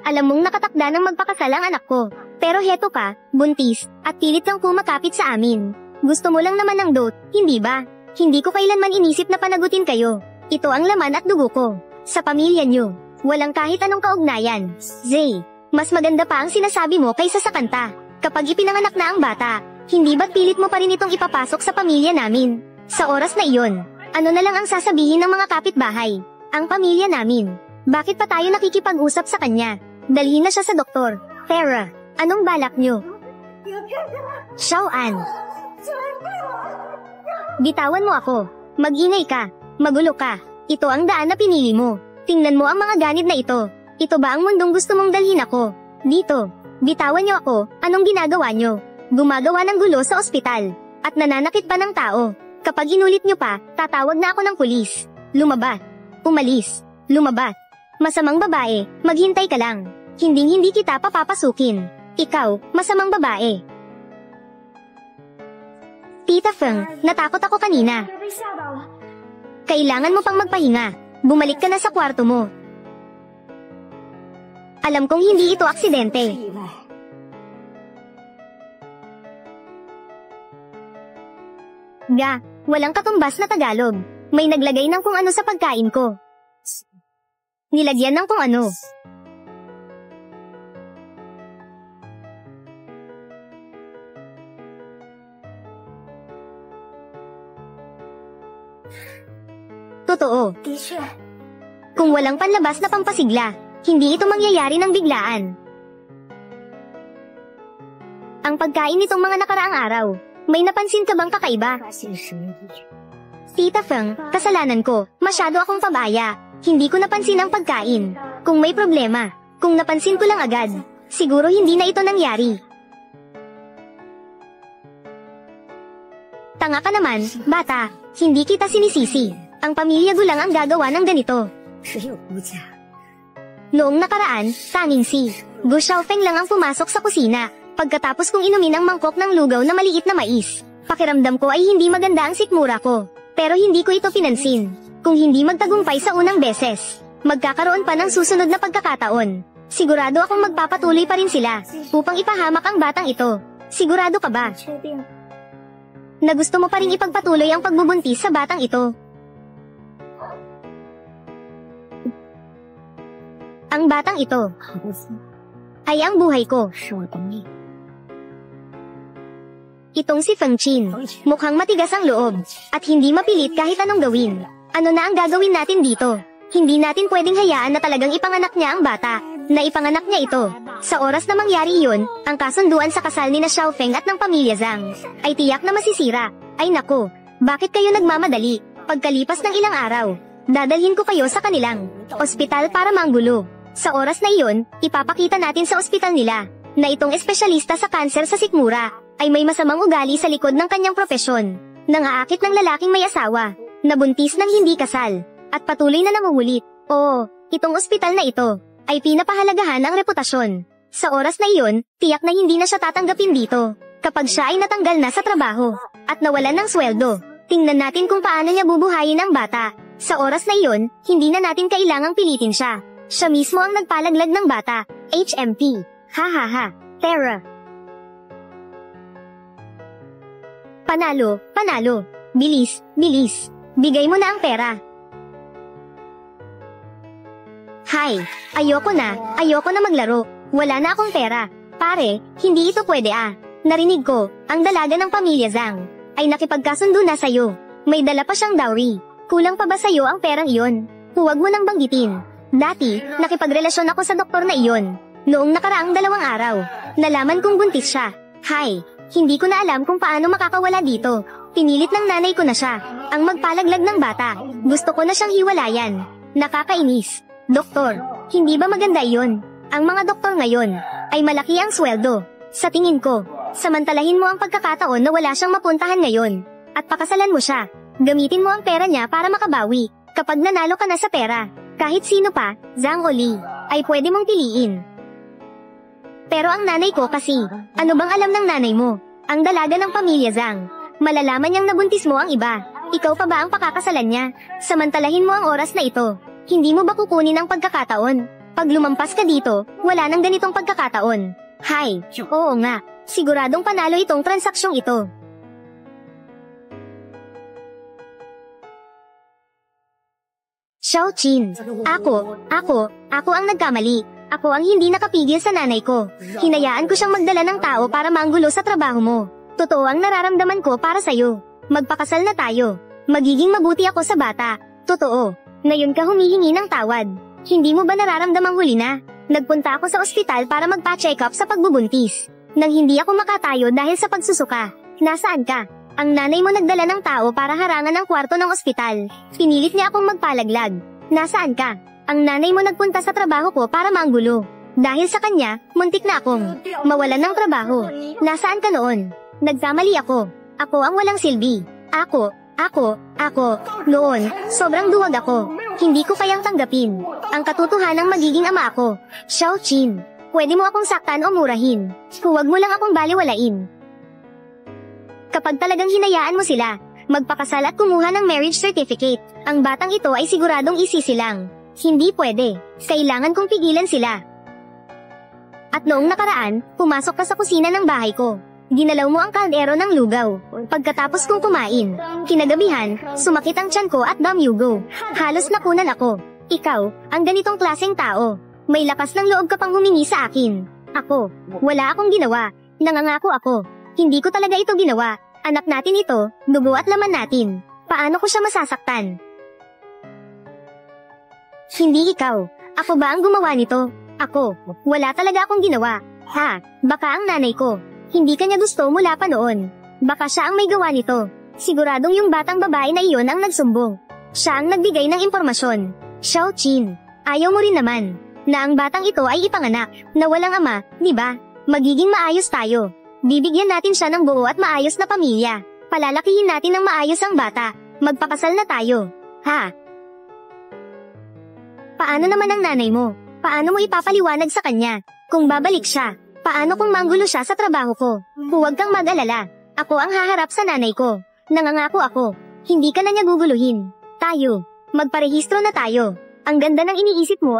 Alam mong nakatakda ng magpakasal ang anak ko. Pero heto ka, buntis, at pilit kang kumakapit sa amin. Gusto mo lang naman ng dot, hindi ba? Hindi ko kailanman inisip na panagutin kayo. Ito ang laman at dugo ko. Sa pamilya nyo, walang kahit anong kaugnayan. Zay, mas maganda pa ang sinasabi mo kaysa sa kanta. Kapag ipinanganak na ang bata, hindi ba't pilit mo pa rin itong ipapasok sa pamilya namin? Sa oras na iyon, ano na lang ang sasabihin ng mga kapitbahay? Ang pamilya namin. Bakit pa tayo nakikipag-usap sa kanya? Dalhin na siya sa doktor. Tara, anong balak nyo? Xiaoan. Bitawan mo ako. Mag-ingay ka. Magulo ka. Ito ang daan na pinili mo. Tingnan mo ang mga ganid na ito. Ito ba ang mundong gusto mong dalhin ako? Dito. Bitawan niyo ako. Anong ginagawa niyo? Gumagawa ng gulo sa ospital. At nananakit pa ng tao. Kapag inulit niyo pa, tatawag na ako ng pulis. Lumabas. Umalis. Lumabas. Masamang babae, maghintay ka lang. Hindi kita papapasukin. Ikaw, masamang babae. Tita Feng, natakot ako kanina. Kailangan mo pang magpahinga. Bumalik ka na sa kwarto mo. Alam kong hindi ito aksidente. Ga, walang katumbas na Tagalog. May naglagay ng kung ano sa pagkain ko. Nilagyan ng kung ano. Totoo. Kung walang panlabas na pampasigla, hindi ito mangyayari ng biglaan. Ang pagkain nitong mga nakaraang araw, may napansin ka bang kakaiba? Tita Feng, kasalanan ko, masyado akong pabaya. Hindi ko napansin ang pagkain. Kung may problema, kung napansin ko lang agad, siguro hindi na ito nangyari. Tanga ka naman, bata, hindi kita sinisisi. Ang pamilya ko lang ang gagawa ng ganito. Noong nakaraan, tanging si Gu Xiaofeng lang ang pumasok sa kusina, pagkatapos kong inumin ang mangkok ng lugaw na maliit na mais. Pakiramdam ko ay hindi maganda ang sikmura ko, pero hindi ko ito pinansin. Kung hindi magtagumpay sa unang beses, magkakaroon pa ng susunod na pagkakataon. Sigurado akong magpapatuloy pa rin sila, upang ipahamak ang batang ito. Sigurado ka ba? Na gusto mo pa rin ipagpatuloy ang pagbubuntis sa batang ito? Ang batang ito ay ang buhay ko. Itong si Feng Qin, mukhang matigas ang loob, at hindi mapilit kahit anong gawin. Ano na ang gagawin natin dito? Hindi natin pwedeng hayaan na talagang ipanganak niya ang bata, na ipanganak niya ito. Sa oras na mangyari iyon, ang kasunduan sa kasal ni na Xiaofeng at ng pamilya Zhang ay tiyak na masisira. Ay nako, bakit kayo nagmamadali? Pagkalipas ng ilang araw, dadalhin ko kayo sa kanilang ospital para manggulo. Sa oras na iyon, ipapakita natin sa ospital nila na itong espesyalista sa kanser sa sikmura ay may masamang ugali sa likod ng kanyang propesyon. Nangaakit ng lalaking may asawa, nabuntis ng hindi kasal, at patuloy na nangungulit. Oo, itong ospital na ito ay pinapahalagahan ang reputasyon. Sa oras na iyon, tiyak na hindi na siya tatanggapin dito. Kapag siya ay natanggal na sa trabaho at nawalan ng sweldo, tingnan natin kung paano niya bubuhayin ang bata. Sa oras na iyon, hindi na natin kailangang pilitin siya. Siya mismo ang nagpalaglag ng bata. HMP. Ha. Terra. Panalo. Bilis. Bigay mo na ang pera. Hay, ayoko na maglaro. Wala na akong pera. Pare, hindi ito pwede Narinig ko, ang dalaga ng pamilya Zhang ay nakipagkasundo na sa'yo. May dala pa siyang dowry. Kulang pa ba sa'yo ang perang iyon? Huwag mo nang banggitin. Dati, nakipagrelasyon ako sa doktor na iyon. Noong nakaraang 2 araw, nalaman kong buntis siya. Hay, hindi ko na alam kung paano makakawala dito. Pinilit ng nanay ko na siya ang magpalaglag ng bata. Gusto ko na siyang hiwalayan. Nakakainis. Doktor, hindi ba maganda iyon? Ang mga doktor ngayon ay malaki ang sweldo. Sa tingin ko, samantalahin mo ang pagkakataon na wala siyang mapuntahan ngayon at pakasalan mo siya. Gamitin mo ang pera niya para makabawi. Kapag nanalo ka na sa pera, kahit sino pa, Zhang o Li, ay pwede mong piliin. Pero ang nanay ko kasi, ano bang alam ng nanay mo? Ang dalaga ng pamilya Zhang. Malalaman niyang nabuntis mo ang iba. Ikaw pa ba ang pakakasalan niya? Samantalahin mo ang oras na ito. Hindi mo ba kukunin ang pagkakataon? Pag lumampas ka dito, wala nang ganitong pagkakataon. Hay, oo nga. Siguradong panalo itong transaksyong ito. Xiaoqin, ako ang nagkamali. Ako ang hindi nakapigil sa nanay ko. Hinayaan ko siyang magdala ng tao para manggulo sa trabaho mo. Totoo ang nararamdaman ko para sa'yo. Magpakasal na tayo. Magiging mabuti ako sa bata. Totoo. Ngayon ka humihingi ng tawad. Hindi mo ba nararamdamang huli na? Nagpunta ako sa ospital para magpa-check up sa pagbubuntis. Nang hindi ako makatayo dahil sa pagsusuka. Nasaan ka? Ang nanay mo nagdala ng tao para harangan ang kwarto ng ospital. Pinilit niya akong magpalaglag. Nasaan ka? Ang nanay mo nagpunta sa trabaho ko para manggulo. Dahil sa kanya, muntik na akong mawalan ng trabaho. Nasaan ka noon? Nagkamali ako. Ako ang walang silbi. Ako. Noon, sobrang duwag ako. Hindi ko kayang tanggapin ang katotohanang magiging ama ako. Xiaoqin, pwede mo akong saktan o murahin. Huwag mo lang akong baliwalain. Kapag talagang hinayaan mo sila, magpakasal at kumuha ng marriage certificate, ang batang ito ay siguradong isisilang. Hindi pwede. Kailangan kong pigilan sila. At noong nakaraan, pumasok ka sa kusina ng bahay ko. Ginalaw mo ang kaldero ng lugaw. Pagkatapos kong kumain, kinagabihan, sumakit ang tiyan ko at damyugo. Halos nakunan ako. Ikaw, ang ganitong klaseng tao. May lakas ng loob ka pang humingi sa akin. Ako, wala akong ginawa. Nangangako ako. Hindi ko talaga ito ginawa. Anak natin ito, dugo at laman natin. Paano ko siya masasaktan? Hindi ikaw. Ako ba ang gumawa nito? Ako, wala talaga akong ginawa. Ha, baka ang nanay ko. Hindi kanya gusto mula pa noon. Baka siya ang may gawa nito. Siguradong yung batang babae na iyon ang nagsumbong. Siya ang nagbigay ng impormasyon. Xiaoqin, ayaw mo rin naman na ang batang ito ay ipanganak na walang ama, di ba? Magiging maayos tayo. Bibigyan natin siya ng buo at maayos na pamilya. Palalakihin natin ng maayos ang bata. Magpakasal na tayo. Ha? Paano naman ang nanay mo? Paano mo ipapaliwanag sa kanya? Kung babalik siya, paano kung manggulo siya sa trabaho ko? Huwag kang mag-alala. Ako ang haharap sa nanay ko. Nangangako ako. Hindi ka na niya guguluhin. Tayo. Magparehistro na tayo. Ang ganda ng iniisip mo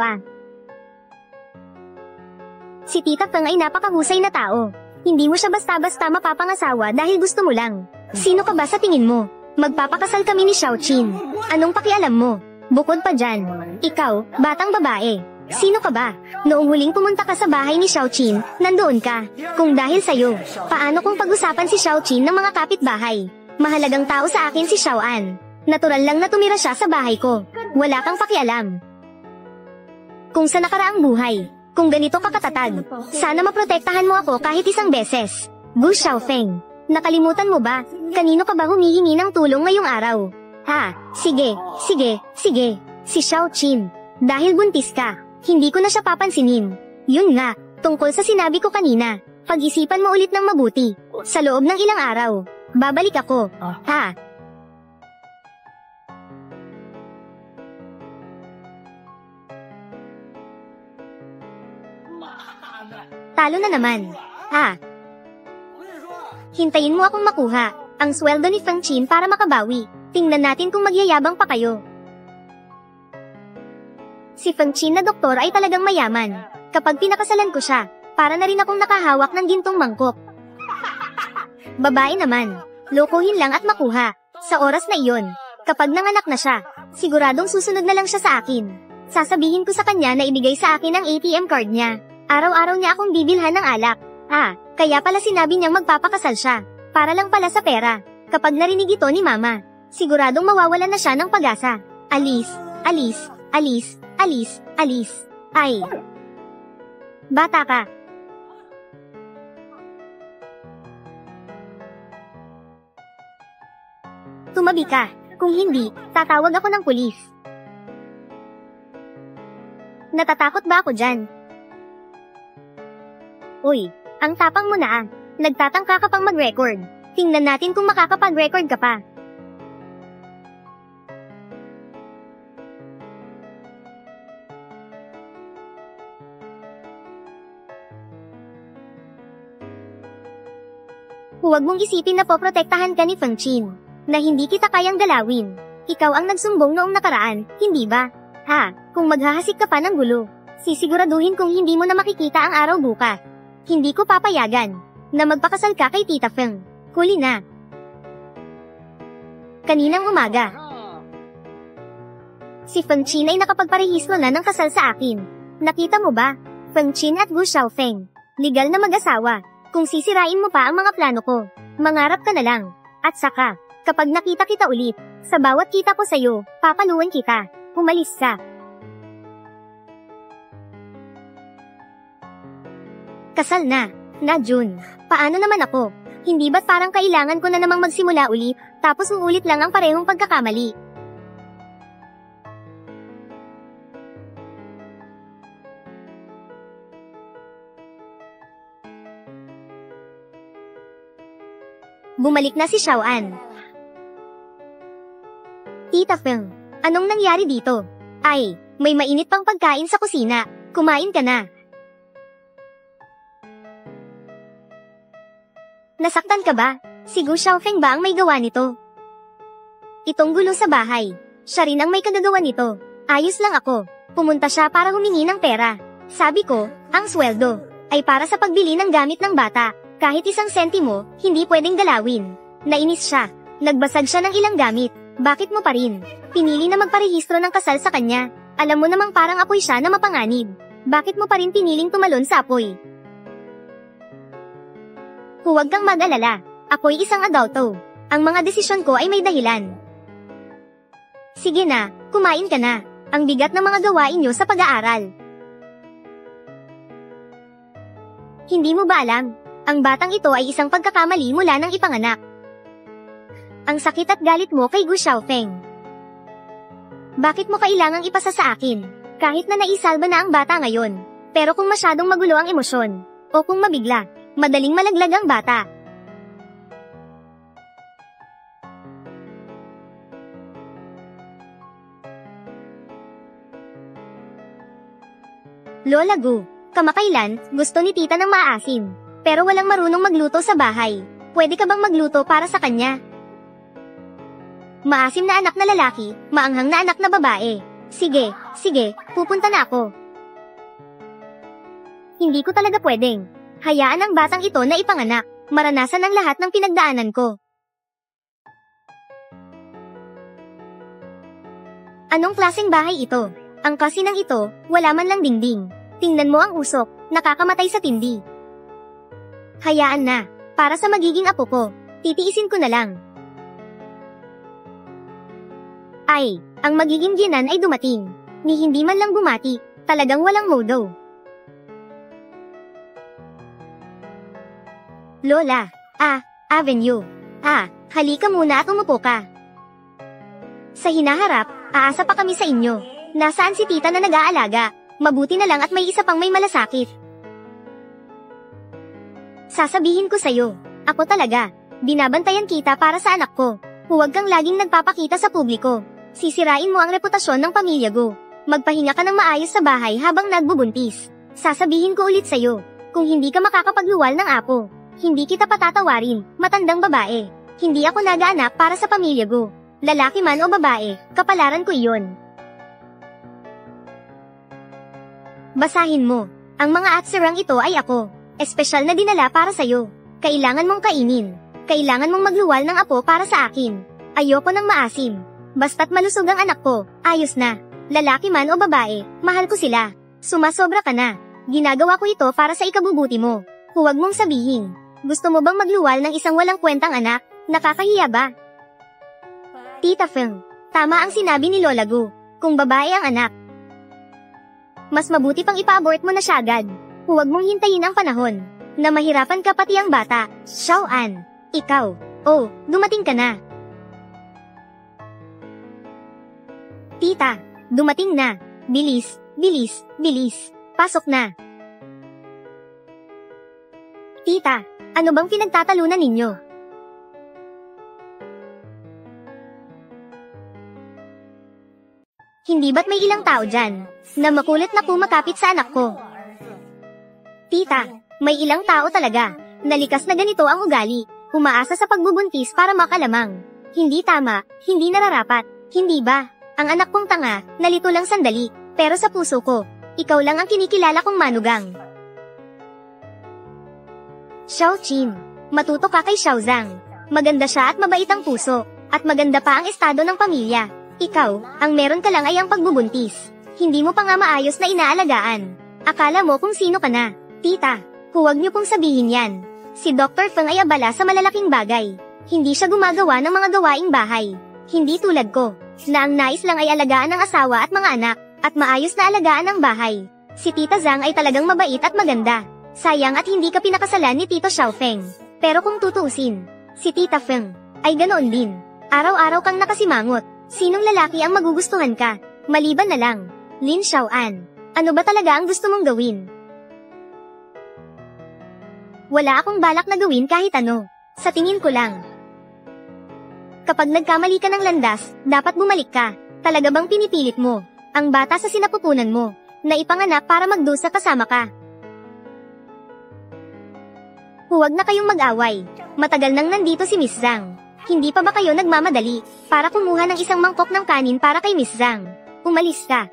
Si Tita Feng ay napakahusay na tao. Hindi mo siya basta-basta mapapangasawa dahil gusto mo lang. Sino ka ba sa tingin mo? Magpapakasal kami ni Xiaoqin. Anong pakialam mo? Bukod pa dyan, ikaw, batang babae. Sino ka ba? Noong huling pumunta ka sa bahay ni Xiaoqin, nandoon ka. Kung dahil sa'yo, paano kung pag-usapan si Xiaoqin ng mga kapitbahay? Mahalagang tao sa akin si Xiaoan. Natural lang na tumira siya sa bahay ko. Wala kang pakialam. Kung sa nakaraang buhay, Kung ganito ka katatag, sana maprotektahan mo ako kahit isang beses. Gu Xiaofeng, nakalimutan mo ba? Kanino ka ba humihingi ng tulong ngayong araw? Ha, sige. Si Xiao Qin. Dahil buntis ka, hindi ko na siya papansinin. Yun nga, tungkol sa sinabi ko kanina. Pag-isipan mo ulit ng mabuti. Sa loob ng ilang araw, babalik ako. Ha? Talo na naman. Ha? Hintayin mo akong makuha ang sweldo ni Feng Qin para makabawi. Tingnan natin kung magyayabang pa kayo. Si Feng Qin na doktor ay talagang mayaman. Kapag pinakasalan ko siya, para na rin akong nakahawak ng gintong mangkok. Babae naman, lokohin lang at makuha. Sa oras na iyon, kapag nanganak na siya, siguradong susunod na lang siya sa akin. Sasabihin ko sa kanya na ibigay sa akin ang ATM card niya. Araw-araw niya akong bibilhan ng alak. Kaya pala sinabi niyang magpapakasal siya. Para lang pala sa pera. Kapag narinig ito ni Mama, siguradong mawawalan na siya ng pag-asa. Alis. Ay. Bata ka. Tumabi ka. Kung hindi, tatawag ako ng pulis. Natatakot ba ako dyan? Uy, ang tapang mo na. Nagtatangka ka pang mag-record. Tingnan natin kung makakapag-record ka pa. Huwag mong isipin na poprotektahan ka ni Feng Qin, na hindi kita kayang galawin. Ikaw ang nagsumbong noong nakaraan, hindi ba? Kung maghahasik ka pa ng gulo, sisiguraduhin kung hindi mo na makikita ang araw bukas. Hindi ko papayagan na magpakasal ka kay Tita Feng. Huli na. Kaninang umaga, si Feng Qin ay nakapagparehistro na ng kasal sa akin. Nakita mo ba? Feng Qin at Gu Xiaofeng, legal na mag-asawa. Kung sisirain mo pa ang mga plano ko, mangarap ka na lang. At saka, kapag nakita kita ulit, sa bawat kita ko sa'yo, papaluan kita. Umalis ka. Kasal na June. Paano naman ako? Hindi ba't parang kailangan ko na namang magsimula ulit, tapos uulit lang ang parehong pagkakamali? Bumalik na si Xiaoan. Tita Feng, anong nangyari dito? Ay, may mainit pang pagkain sa kusina. Kumain ka na. Nasaktan ka ba? Si Gu Xiaofeng ba ang may gawa nito? Itong gulo sa bahay, siya rin ang may kagagawa nito. Ayos lang ako. Pumunta siya para humingi ng pera. Sabi ko, ang sweldo ay para sa pagbili ng gamit ng bata. Kahit isang sentimo, hindi pwedeng galawin. Nainis siya. Nagbasag siya ng ilang gamit. Bakit mo pa rin pinili na magparehistro ng kasal sa kanya? Alam mo namang parang apoy siya na mapanganib. Bakit mo pa rin piniling tumalon sa apoy? Huwag kang mag-alala. Ako'y isang adulto. Ang mga desisyon ko ay may dahilan. Sige na, kumain ka na. Ang bigat ng mga gawain niyo sa pag-aaral. Hindi mo ba alam? Ang batang ito ay isang pagkakamali mula nang ipanganak. Ang sakit at galit mo kay Gu Xiaofeng. Bakit mo kailangang ipasa sa akin? Kahit na naisalba na ang bata ngayon. Pero kung masyadong magulo ang emosyon, o kung mabigla, madaling malaglag ang bata. Lola Gu, kamakailan, gusto ni tita ng maasim. Pero walang marunong magluto sa bahay. Pwede ka bang magluto para sa kanya? Maasim na anak na lalaki, maanghang na anak na babae. Sige, pupunta na ako. Hindi ko talaga pwedeng hayaan ang batang ito na ipanganak. Maranasan ang lahat ng pinagdaanan ko. Anong klaseng bahay ito? Ang kasinang ito, wala man lang dingding. Tingnan mo ang usok, nakakamatay sa tindi. Hayaan na, para sa magiging apo ko, titiisin ko na lang. Ay, ang magiging ginan ay dumating. Ni hindi man lang bumati, talagang walang modo. Lola. Avenue. Halika muna at umupo ka. Sa hinaharap, aasa pa kami sa inyo. Nasaan si tita na nag-aalaga? Mabuti na lang at may isa pang may malasakit. Sasabihin ko sa'yo, ako talaga. Binabantayan kita para sa anak ko. Huwag kang laging nagpapakita sa publiko. Sisirain mo ang reputasyon ng pamilya ko. Magpahinga ka ng maayos sa bahay habang nagbubuntis. Sasabihin ko ulit sa'yo, kung hindi ka makakapagluwal ng apo, hindi kita patatawarin, matandang babae. Hindi ako nag-aanak para sa pamilya ko. Lalaki man o babae, kapalaran ko iyon. Basahin mo. Ang mga atsirang ito ay ako. Espesyal na dinala para sa'yo. Kailangan mong kainin. Kailangan mong magluwal ng apo para sa akin. Ayoko ng maasim. Basta't malusog ang anak ko, ayos na. Lalaki man o babae, mahal ko sila. Sumasobra ka na. Ginagawa ko ito para sa ikabubuti mo. Huwag mong sabihin. Gusto mo bang magluwal ng isang walang kwentang anak? Nakakahiya ba? Tita Feng, tama ang sinabi ni Lola Gu. Kung babae ang anak, mas mabuti pang ipa-abort mo na siya agad. Huwag mong hintayin ang panahon na mahirapan ka pati ang bata. Xiaoan, ikaw. Oh, dumating ka na. Tita, dumating na. Bilis, bilis, bilis. Pasok na. Tita, ano bang pinagtatalunan ninyo? Hindi ba't may ilang tao dyan na makulit na kumakapit sa anak ko? Tita, may ilang tao talaga. Nalikas na ganito ang ugali. Umaasa sa pagbubuntis para makalamang. Hindi tama, hindi nararapat. Hindi ba? Ang anak kong tanga, nalito lang sandali. Pero sa puso ko, ikaw lang ang kinikilala kong manugang. Xiao Qin, matuto ka kay Xiao Zhang. Maganda siya at mabait ang puso. At maganda pa ang estado ng pamilya. Ikaw, ang meron ka lang ay ang pagbubuntis. Hindi mo pa nga maayos na inaalagaan. Akala mo kung sino ka na. Tita, huwag niyo pong sabihin yan. Si Dr. Feng ay abala sa malalaking bagay. Hindi siya gumagawa ng mga gawaing bahay. Hindi tulad ko, na ang nais lang ay alagaan ng asawa at mga anak, at maayos na alagaan ang bahay. Si Tita Zhang ay talagang mabait at maganda. Sayang at hindi ka pinakasalan ni Tito Xiaofeng. Pero kung tutuusin, si Tita Feng ay ganoon din. Araw-araw kang nakasimangot. Sinong lalaki ang magugustuhan ka? Maliban na lang, Lin Xiaoan. Ano ba talaga ang gusto mong gawin? Wala akong balak na gawin kahit ano. Sa tingin ko lang. Kapag nagkamali ka ng landas, dapat bumalik ka. Talaga bang pinipilit mo ang bata sa sinapupunan mo na ipanganak para magdusa kasama ka? Huwag na kayong mag-away. Matagal nang nandito si Miss Zhang. Hindi pa ba kayo nagmamadali para kumuha ng isang mangkok ng kanin para kay Miss Zhang? Umalis ka.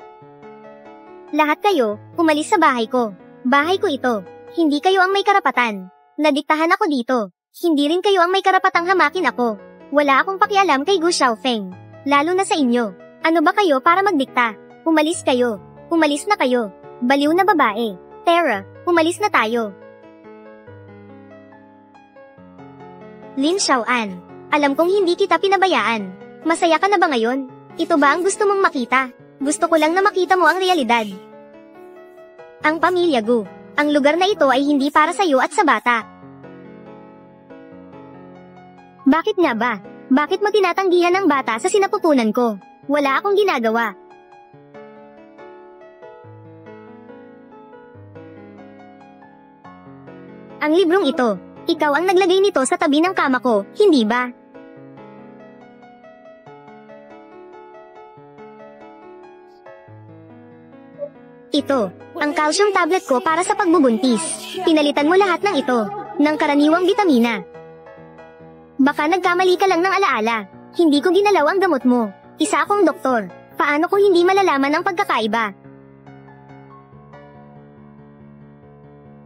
Lahat kayo, umalis sa bahay ko. Bahay ko ito. Hindi kayo ang may karapatan. Nadiktahan ako dito. Hindi rin kayo ang may karapatang hamakin ako. Wala akong pakialam kay Gu Xiaofeng. Lalo na sa inyo. Ano ba kayo para magdikta? Umalis kayo. Umalis na kayo. Baliw na babae. Tara, umalis na tayo. Lin Xiaoan, alam kong hindi kita pinabayaan. Masaya ka na ba ngayon? Ito ba ang gusto mong makita? Gusto ko lang na makita mo ang realidad. Ang pamilya Gu. Ang lugar na ito ay hindi para sa iyo at sa bata. Bakit nga ba? Bakit mo tinatanggihan ang bata sa sinapupunan ko? Wala akong ginagawa. Ang librong ito, ikaw ang naglagay nito sa tabi ng kama ko, hindi ba? Ito, ang calcium tablet ko para sa pagbubuntis. Pinalitan mo lahat ng ito, ng karaniwang bitamina. Baka nagkamali ka lang ng alaala. Hindi ko ginalaw ang gamot mo. Isa akong doktor. Paano ko hindi malalaman ang pagkakaiba?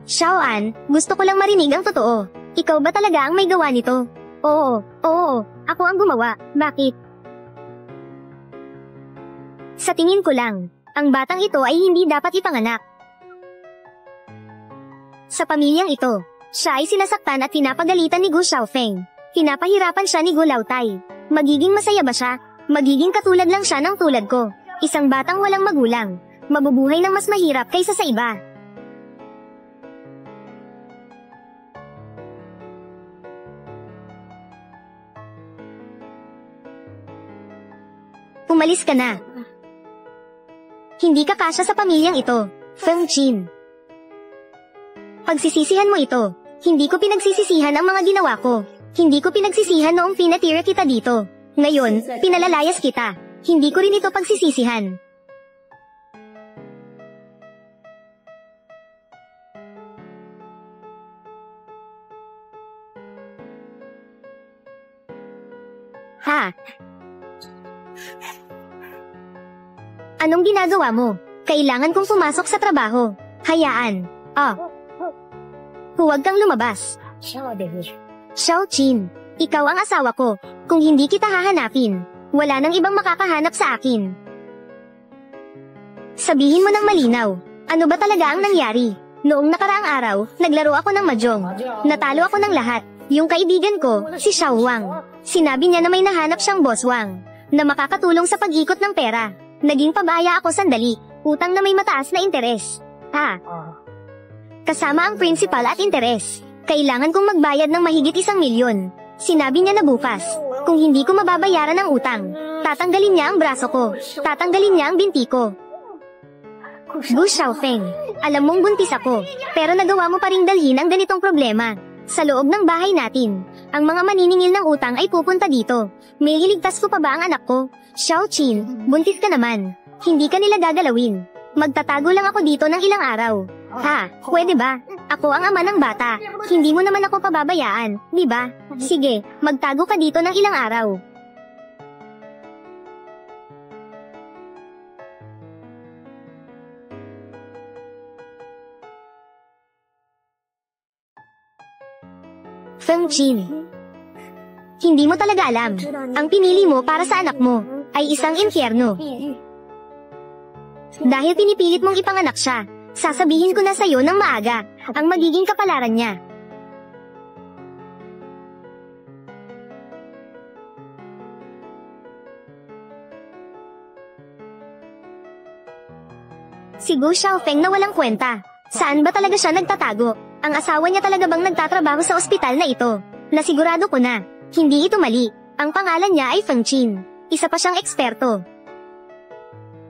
Xiaoan, gusto ko lang marinig ang totoo. Ikaw ba talaga ang may gawa nito? Oo, ako ang gumawa. Bakit? Sa tingin ko lang, ang batang ito ay hindi dapat ipanganak. Sa pamilyang ito, siya ay sinasaktan at pinapagalitan ni Gu Xiaofeng. Pinapahirapan siya ni Gu Laotai. Magiging masaya ba siya? Magiging katulad lang siya ng tulad ko. Isang batang walang magulang. Mabubuhay ng mas mahirap kaysa sa iba. Umalis ka na. Hindi ka kasya sa pamilyang ito, Feng Chin. Pagsisisihan mo ito. Hindi ko pinagsisisihan ang mga ginawa ko. Hindi ko pinagsisihan noong pinatira kita dito. Ngayon, pinalalayas kita. Hindi ko rin ito pagsisisihan. Ha? Anong ginagawa mo? Kailangan kong pumasok sa trabaho. Hayaan. Huwag kang lumabas. Xiao Qin, ikaw ang asawa ko. Kung hindi kita hahanapin, wala nang ibang makakahanap sa akin. Sabihin mo ng malinaw, ano ba talaga ang nangyari? Noong nakaraang araw, naglaro ako ng mahjong. Natalo ako ng lahat. Yung kaibigan ko, si Xiao Wang. Sinabi niya na may nahanap siyang Boss Wang, na makakatulong sa pag-ikot ng pera. Naging pabaya ako sandali, utang na may mataas na interes. Kasama ang principal at interes. Kailangan kong magbayad ng mahigit 1 milyon. Sinabi niya na bukas, kung hindi ko mababayaran ang utang, tatanggalin niya ang braso ko, tatanggalin niya ang binti ko. Gu Xiaofeng, alam mong buntis ako, pero nagawa mo pa ring dalhin ang ganitong problema. Sa loob ng bahay natin, ang mga maniningil ng utang ay pupunta dito. May iligtas ko pa ba ang anak ko? Xiao Qin, buntis ka naman. Hindi ka nila gagalawin. Magtatago lang ako dito ng ilang araw. Pwede ba? Ako ang ama ng bata. Hindi mo naman ako pababayaan, di ba? Sige, magtago ka dito ng ilang araw. Feng Chin, hindi mo talaga alam. Ang pinili mo para sa anak mo ay isang impyerno. Dahil pinipilit mong ipanganak siya, sasabihin ko na sa'yo ng maaga ang magiging kapalaran niya. Si Gu Xiaofeng na walang kwenta. Saan ba talaga siya nagtatago? Ang asawa niya talaga bang nagtatrabaho sa ospital na ito? Nasigurado ko na, hindi ito mali. Ang pangalan niya ay Feng Chin. Isa pa siyang eksperto.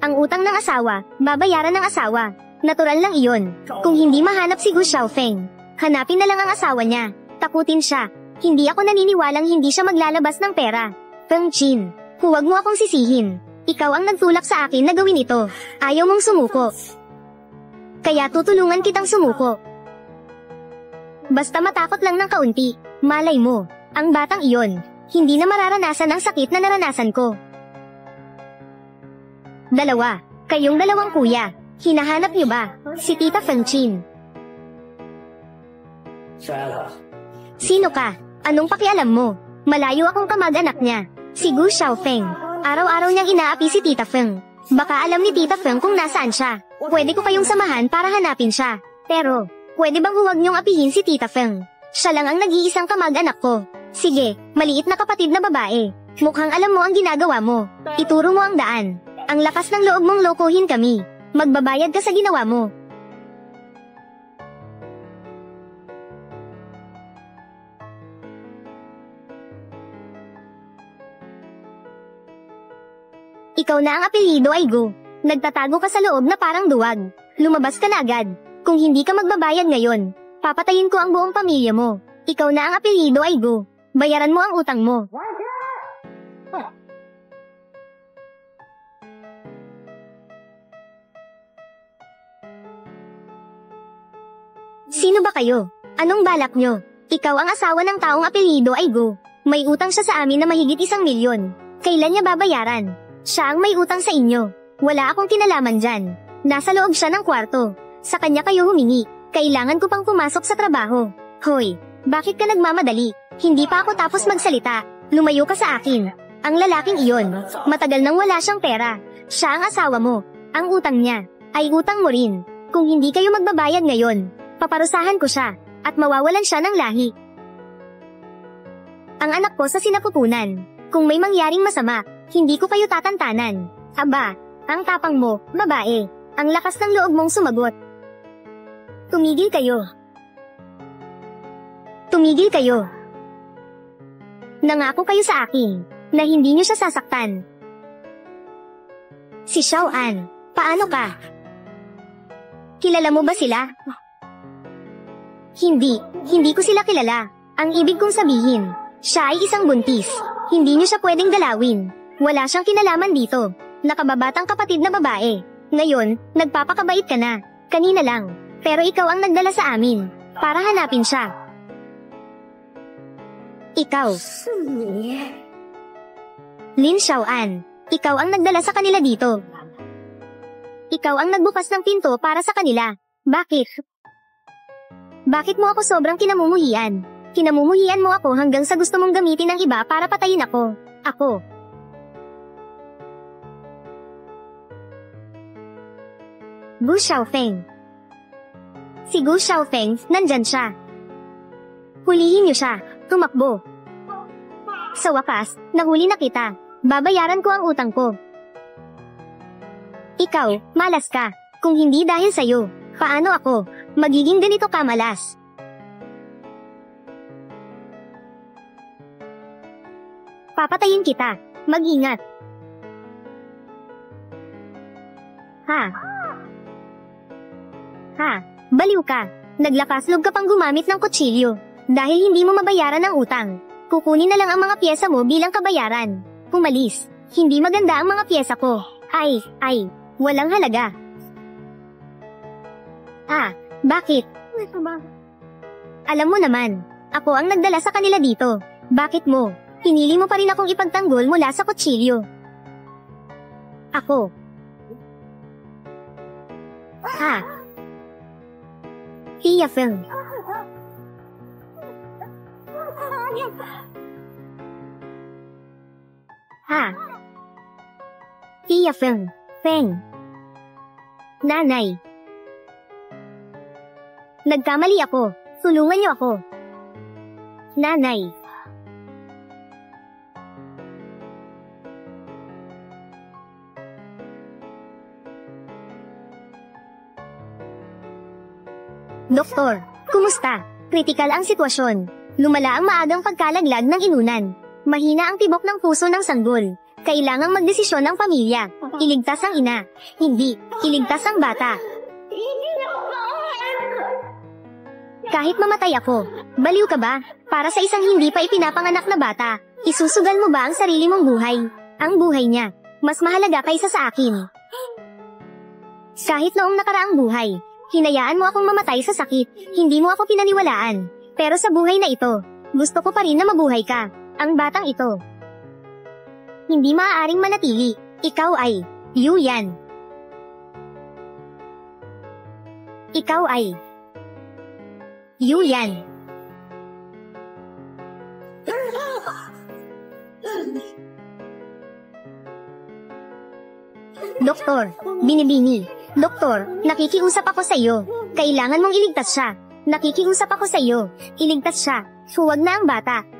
Ang utang ng asawa, babayaran ng asawa. Natural lang iyon. Kung hindi mahanap si Gu Xiaofeng, hanapin na lang ang asawa niya. Takutin siya. Hindi ako naniniwalang hindi siya maglalabas ng pera. Feng Chin, huwag mo akong sisihin. Ikaw ang nagtulak sa akin na gawin ito. Ayaw mong sumuko. Kaya tutulungan kitang sumuko. Basta matakot lang ng kaunti, malay mo, ang batang iyon, hindi na mararanasan ang sakit na naranasan ko. Dalawa, kayong dalawang kuya, hinahanap niyo ba si Tita Feng Chin? Sino ka? Anong pakialam mo? Malayo akong kamag-anak niya, si Gu Xiaofeng. Araw-araw niyang inaapi si Tita Feng. Baka alam ni Tita Feng kung nasaan siya. Pwede ko kayong samahan para hanapin siya. Pero, pwede bang huwag niyong apihin si Tita Feng? Siya lang ang nag-iisang kamag-anak ko. Sige, maliit na kapatid na babae. Mukhang alam mo ang ginagawa mo. Ituro mo ang daan. Ang lakas ng loob mong lokohin kami. Magbabayad ka sa ginawa mo. Ikaw na ang apelyido ay Gu. Nagtatago ka sa loob na parang duwag. Lumabas ka na agad. Kung hindi ka magbabayad ngayon, papatayin ko ang buong pamilya mo. Ikaw na ang apelyido ay Gu. Bayaran mo ang utang mo. Sino ba kayo? Anong balak nyo? Ikaw ang asawa ng taong apelyido ay Gu. May utang siya sa amin na mahigit 1 milyon. Kailan niya babayaran? Siya ang may utang sa inyo. Wala akong kinalaman dyan. Nasa loob siya ng kwarto. Sa kanya kayo humingi. Kailangan ko pang pumasok sa trabaho. Hoy, bakit ka nagmamadali? Hindi pa ako tapos magsalita. Lumayo ka sa akin. Ang lalaking iyon, matagal nang wala siyang pera. Siya ang asawa mo. Ang utang niya, ay utang mo rin. Kung hindi kayo magbabayad ngayon, paparusahan ko siya, at mawawalan siya ng lahi. Ang anak ko sa sinapupunan. Kung may mangyaring masama, hindi ko kayo tatantanan. Aba, ang tapang mo, babae. Ang lakas ng loob mong sumagot. Tumigil kayo. Tumigil kayo. Nangako kayo sa akin, na hindi niyo siya sasaktan. Si Xiao An, paano ka? Kilala mo ba sila? Hindi ko sila kilala. Ang ibig kong sabihin, siya ay isang buntis. Hindi niyo siya pwedeng dalawin. Wala siyang kinalaman dito. Nakababatang kapatid na babae. Ngayon, nagpapakabait ka na. Kanina lang. Pero ikaw ang nagdala sa amin. Para hanapin siya. Ikaw. Lin Xiaoan, ikaw ang nagdala sa kanila dito. Ikaw ang nagbukas ng pinto para sa kanila. Bakit? Bakit mo ako sobrang kinamumuhian? Kinamumuhian mo ako hanggang sa gusto mong gamitin ng iba para patayin ako. Gu Xiaofeng. Si Gu Xiaofeng, nandyan siya. Hulihin niyo siya. Tumakbo. Sa wakas, nahuli na kita. Babayaran ko ang utang ko. Ikaw, malas ka. Kung hindi dahil sa'yo, paano ako magiging ganito kamalas? Papatayin kita. Mag-ingat. Baliw ka. Naglakas loob ka pang gumamit ng kutsilyo. Dahil hindi mo mabayaran ang utang. Kukunin na lang ang mga pyesa mo bilang kabayaran. Umalis. Hindi maganda ang mga pyesa ko. Walang halaga. Bakit? Alam mo naman, ako ang nagdala sa kanila dito. Bakit mo? Pinili mo pa rin akong ipagtanggol mula sa kutsilyo. Ako. Tia Feng. Tia Feng. Nanay. Nagkamali ako. Tulungan niyo ako. Nanay. Doktor, kumusta? Kritikal ang sitwasyon. Lumala ang maagang pagkalaglag ng inunan. Mahina ang tibok ng puso ng sanggol. Kailangang magdesisyon ng pamilya. Iligtas ang ina. Hindi, iligtas ang bata. Kahit mamatay ako, baliw ka ba? Para sa isang hindi pa ipinapanganak na bata, isusugal mo ba ang sarili mong buhay? Ang buhay niya, mas mahalaga kaysa sa akin. Kahit noong nakaraang buhay, hinayaan mo akong mamatay sa sakit, hindi mo ako pinaniwalaan. Pero sa buhay na ito, gusto ko pa rin na mabuhay ka. Ang batang ito hindi maaaring manatili. Ikaw ay Yuyan. Ikaw ay Yuyan. Doktor, binibini. Doktor, nakikiusap ako sa iyo. Kailangan mong iligtas siya. Nakikiusap ako sa iyo. Iligtas siya. Huwag na ang bata.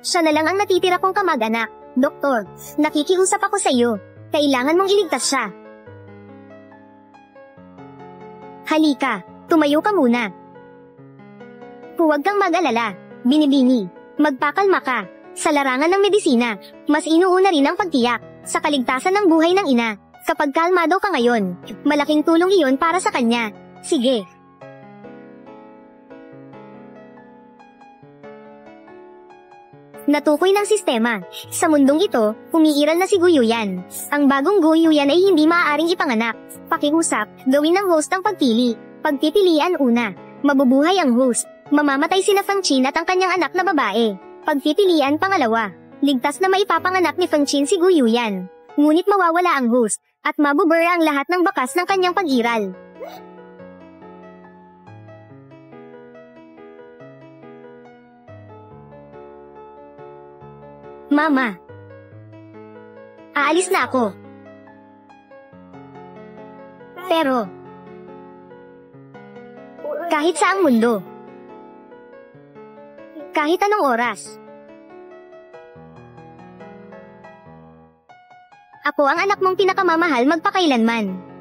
Siya na lang ang natitira kong kamag-anak. Doktor, nakikiusap ako sa iyo. Kailangan mong iligtas siya. Halika, tumayo ka muna. Huwag kang mag-alala. Binibini, magpakalma ka. Sa larangan ng medisina, mas inuuna rin ang pagtiyak sa kaligtasan ng buhay ng ina. Kapag kalmado ka ngayon, malaking tulong iyon para sa kanya. Sige. Natukoy ng sistema. Sa mundong ito, umiiral na si Gu Yuyan. Ang bagong Gu Yuyan ay hindi maaaring ipanganak. Pakiusap, gawin ng host ang pagpili. Pagpipilian una. Mabubuhay ang host. Mamamatay sina Feng Qin at ang kanyang anak na babae. Pagpipilian pangalawa. Ligtas na maipapanganak ni Feng Qin si Gu Yuyan. Ngunit mawawala ang host, at mabubura ang lahat ng bakas ng kanyang pag-iral. Mama. Aalis na ako. Pero, kahit saang mundo, kahit anong oras, ako ang anak mong pinakamamahal magpakailanman.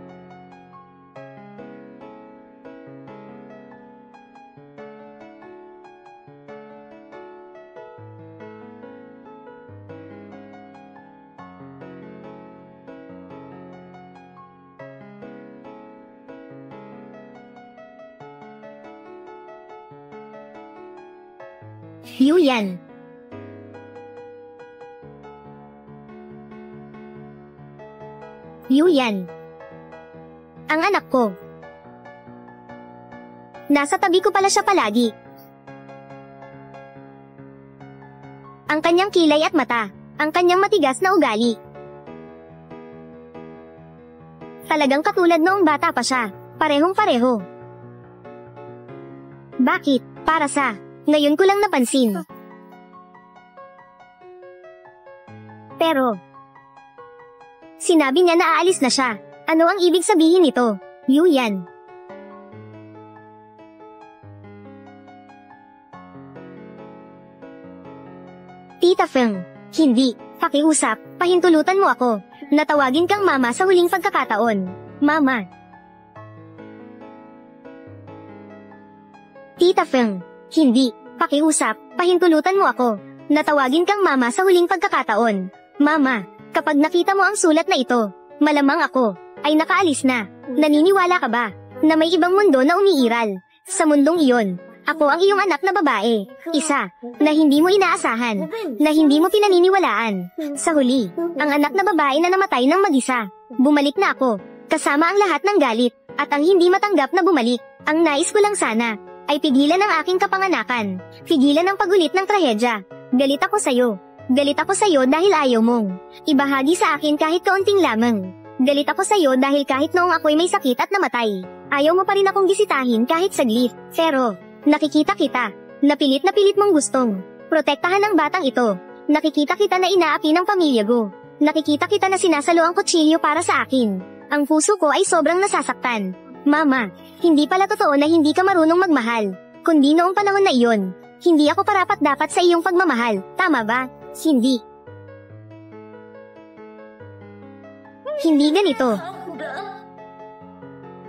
Yuyan. Yuyan. Ang anak ko. Nasa tabi ko pala siya palagi. Ang kanyang kilay at mata, ang kanyang matigas na ugali. Talagang katulad noong bata pa siya, parehong-pareho. Bakit? Para sa, ngayon ko lang napansin. Pero, sinabi niya na aalis na siya. Ano ang ibig sabihin nito? Yuyan. Tita Feng, hindi. Pakiusap, pahintulutan mo ako. Natawagin kang mama sa huling pagkakataon. Mama. Tita Feng, hindi. Pakiusap, pahintulutan mo ako. Natawagin kang mama sa huling pagkakataon. Mama, kapag nakita mo ang sulat na ito, malamang ako ay nakaalis na. Naniniwala ka ba na may ibang mundo na umiiral? Sa mundong iyon, ako ang iyong anak na babae. Isa, na hindi mo inaasahan, na hindi mo pinaniniwalaan. Sa huli, ang anak na babae na namatay ng mag-isa. Bumalik na ako, kasama ang lahat ng galit, at ang hindi matanggap na bumalik. Ang nais ko lang sana, ay pigilan ang aking kapanganakan. Pigilan ang pagulit ng trahedya. Galit ako sa'yo. Galit ako sa'yo dahil ayaw mong ibahagi sa akin kahit kaunting lamang. Galit ako sa'yo dahil kahit noong ako'y may sakit at namatay, ayaw mo pa rin akong bisitahin kahit saglit. Pero, nakikita kita, na pilit mong gustong protektahan ang batang ito. Nakikita kita na inaapi ng pamilya ko. Nakikita kita na sinasalo ang kutsilyo para sa akin. Ang puso ko ay sobrang nasasaktan. Mama, hindi pala totoo na hindi ka marunong magmahal. Kundi noong panahon na iyon, hindi ako karapat-dapat sa iyong pagmamahal. Tama ba? Hindi. Hindi ganito.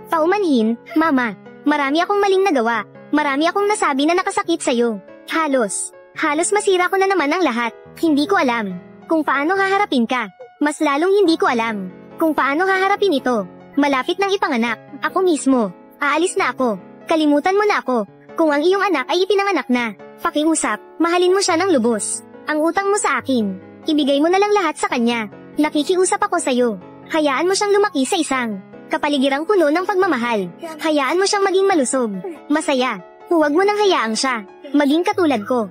Paumanhin, Mama, marami akong maling nagawa. Marami akong nasabi na nakasakit sa'yo. Halos masira ko na naman ang lahat. Hindi ko alam kung paano haharapin ka. Mas lalong hindi ko alam kung paano haharapin ito. Malapit nang ipanganak, ako mismo. Aalis na ako. Kalimutan mo na ako. Kung ang iyong anak ay ipinanganak na, pakiusap, mahalin mo siya ng lubos. Ang utang mo sa akin, ibigay mo na lang lahat sa kanya. Nakikiusap ako sa'yo. Hayaan mo siyang lumaki sa isang kapaligirang puno ng pagmamahal. Hayaan mo siyang maging malusog, masaya. Huwag mo nang hayaang siya maging katulad ko.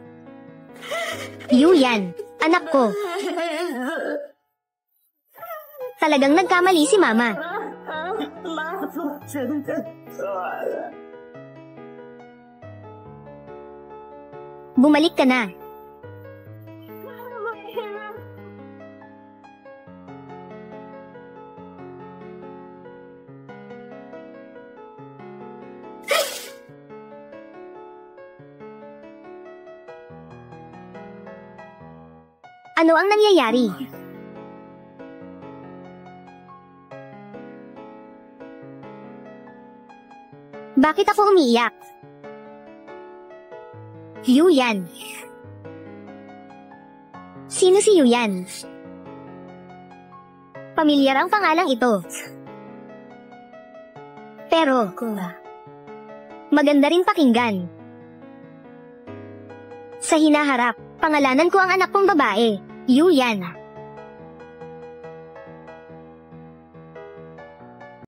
Yuyan, anak ko. Talagang nagkamali si Mama. Bumalik ka na. Ano ang nangyayari? Bakit ako umiiyak? Yuyan. Sino si Yuyan? Pamilyar ang pangalang ito. Pero, maganda rin pakinggan. Sa hinaharap, pangalanan ko ang anak kong babae, Yuyan.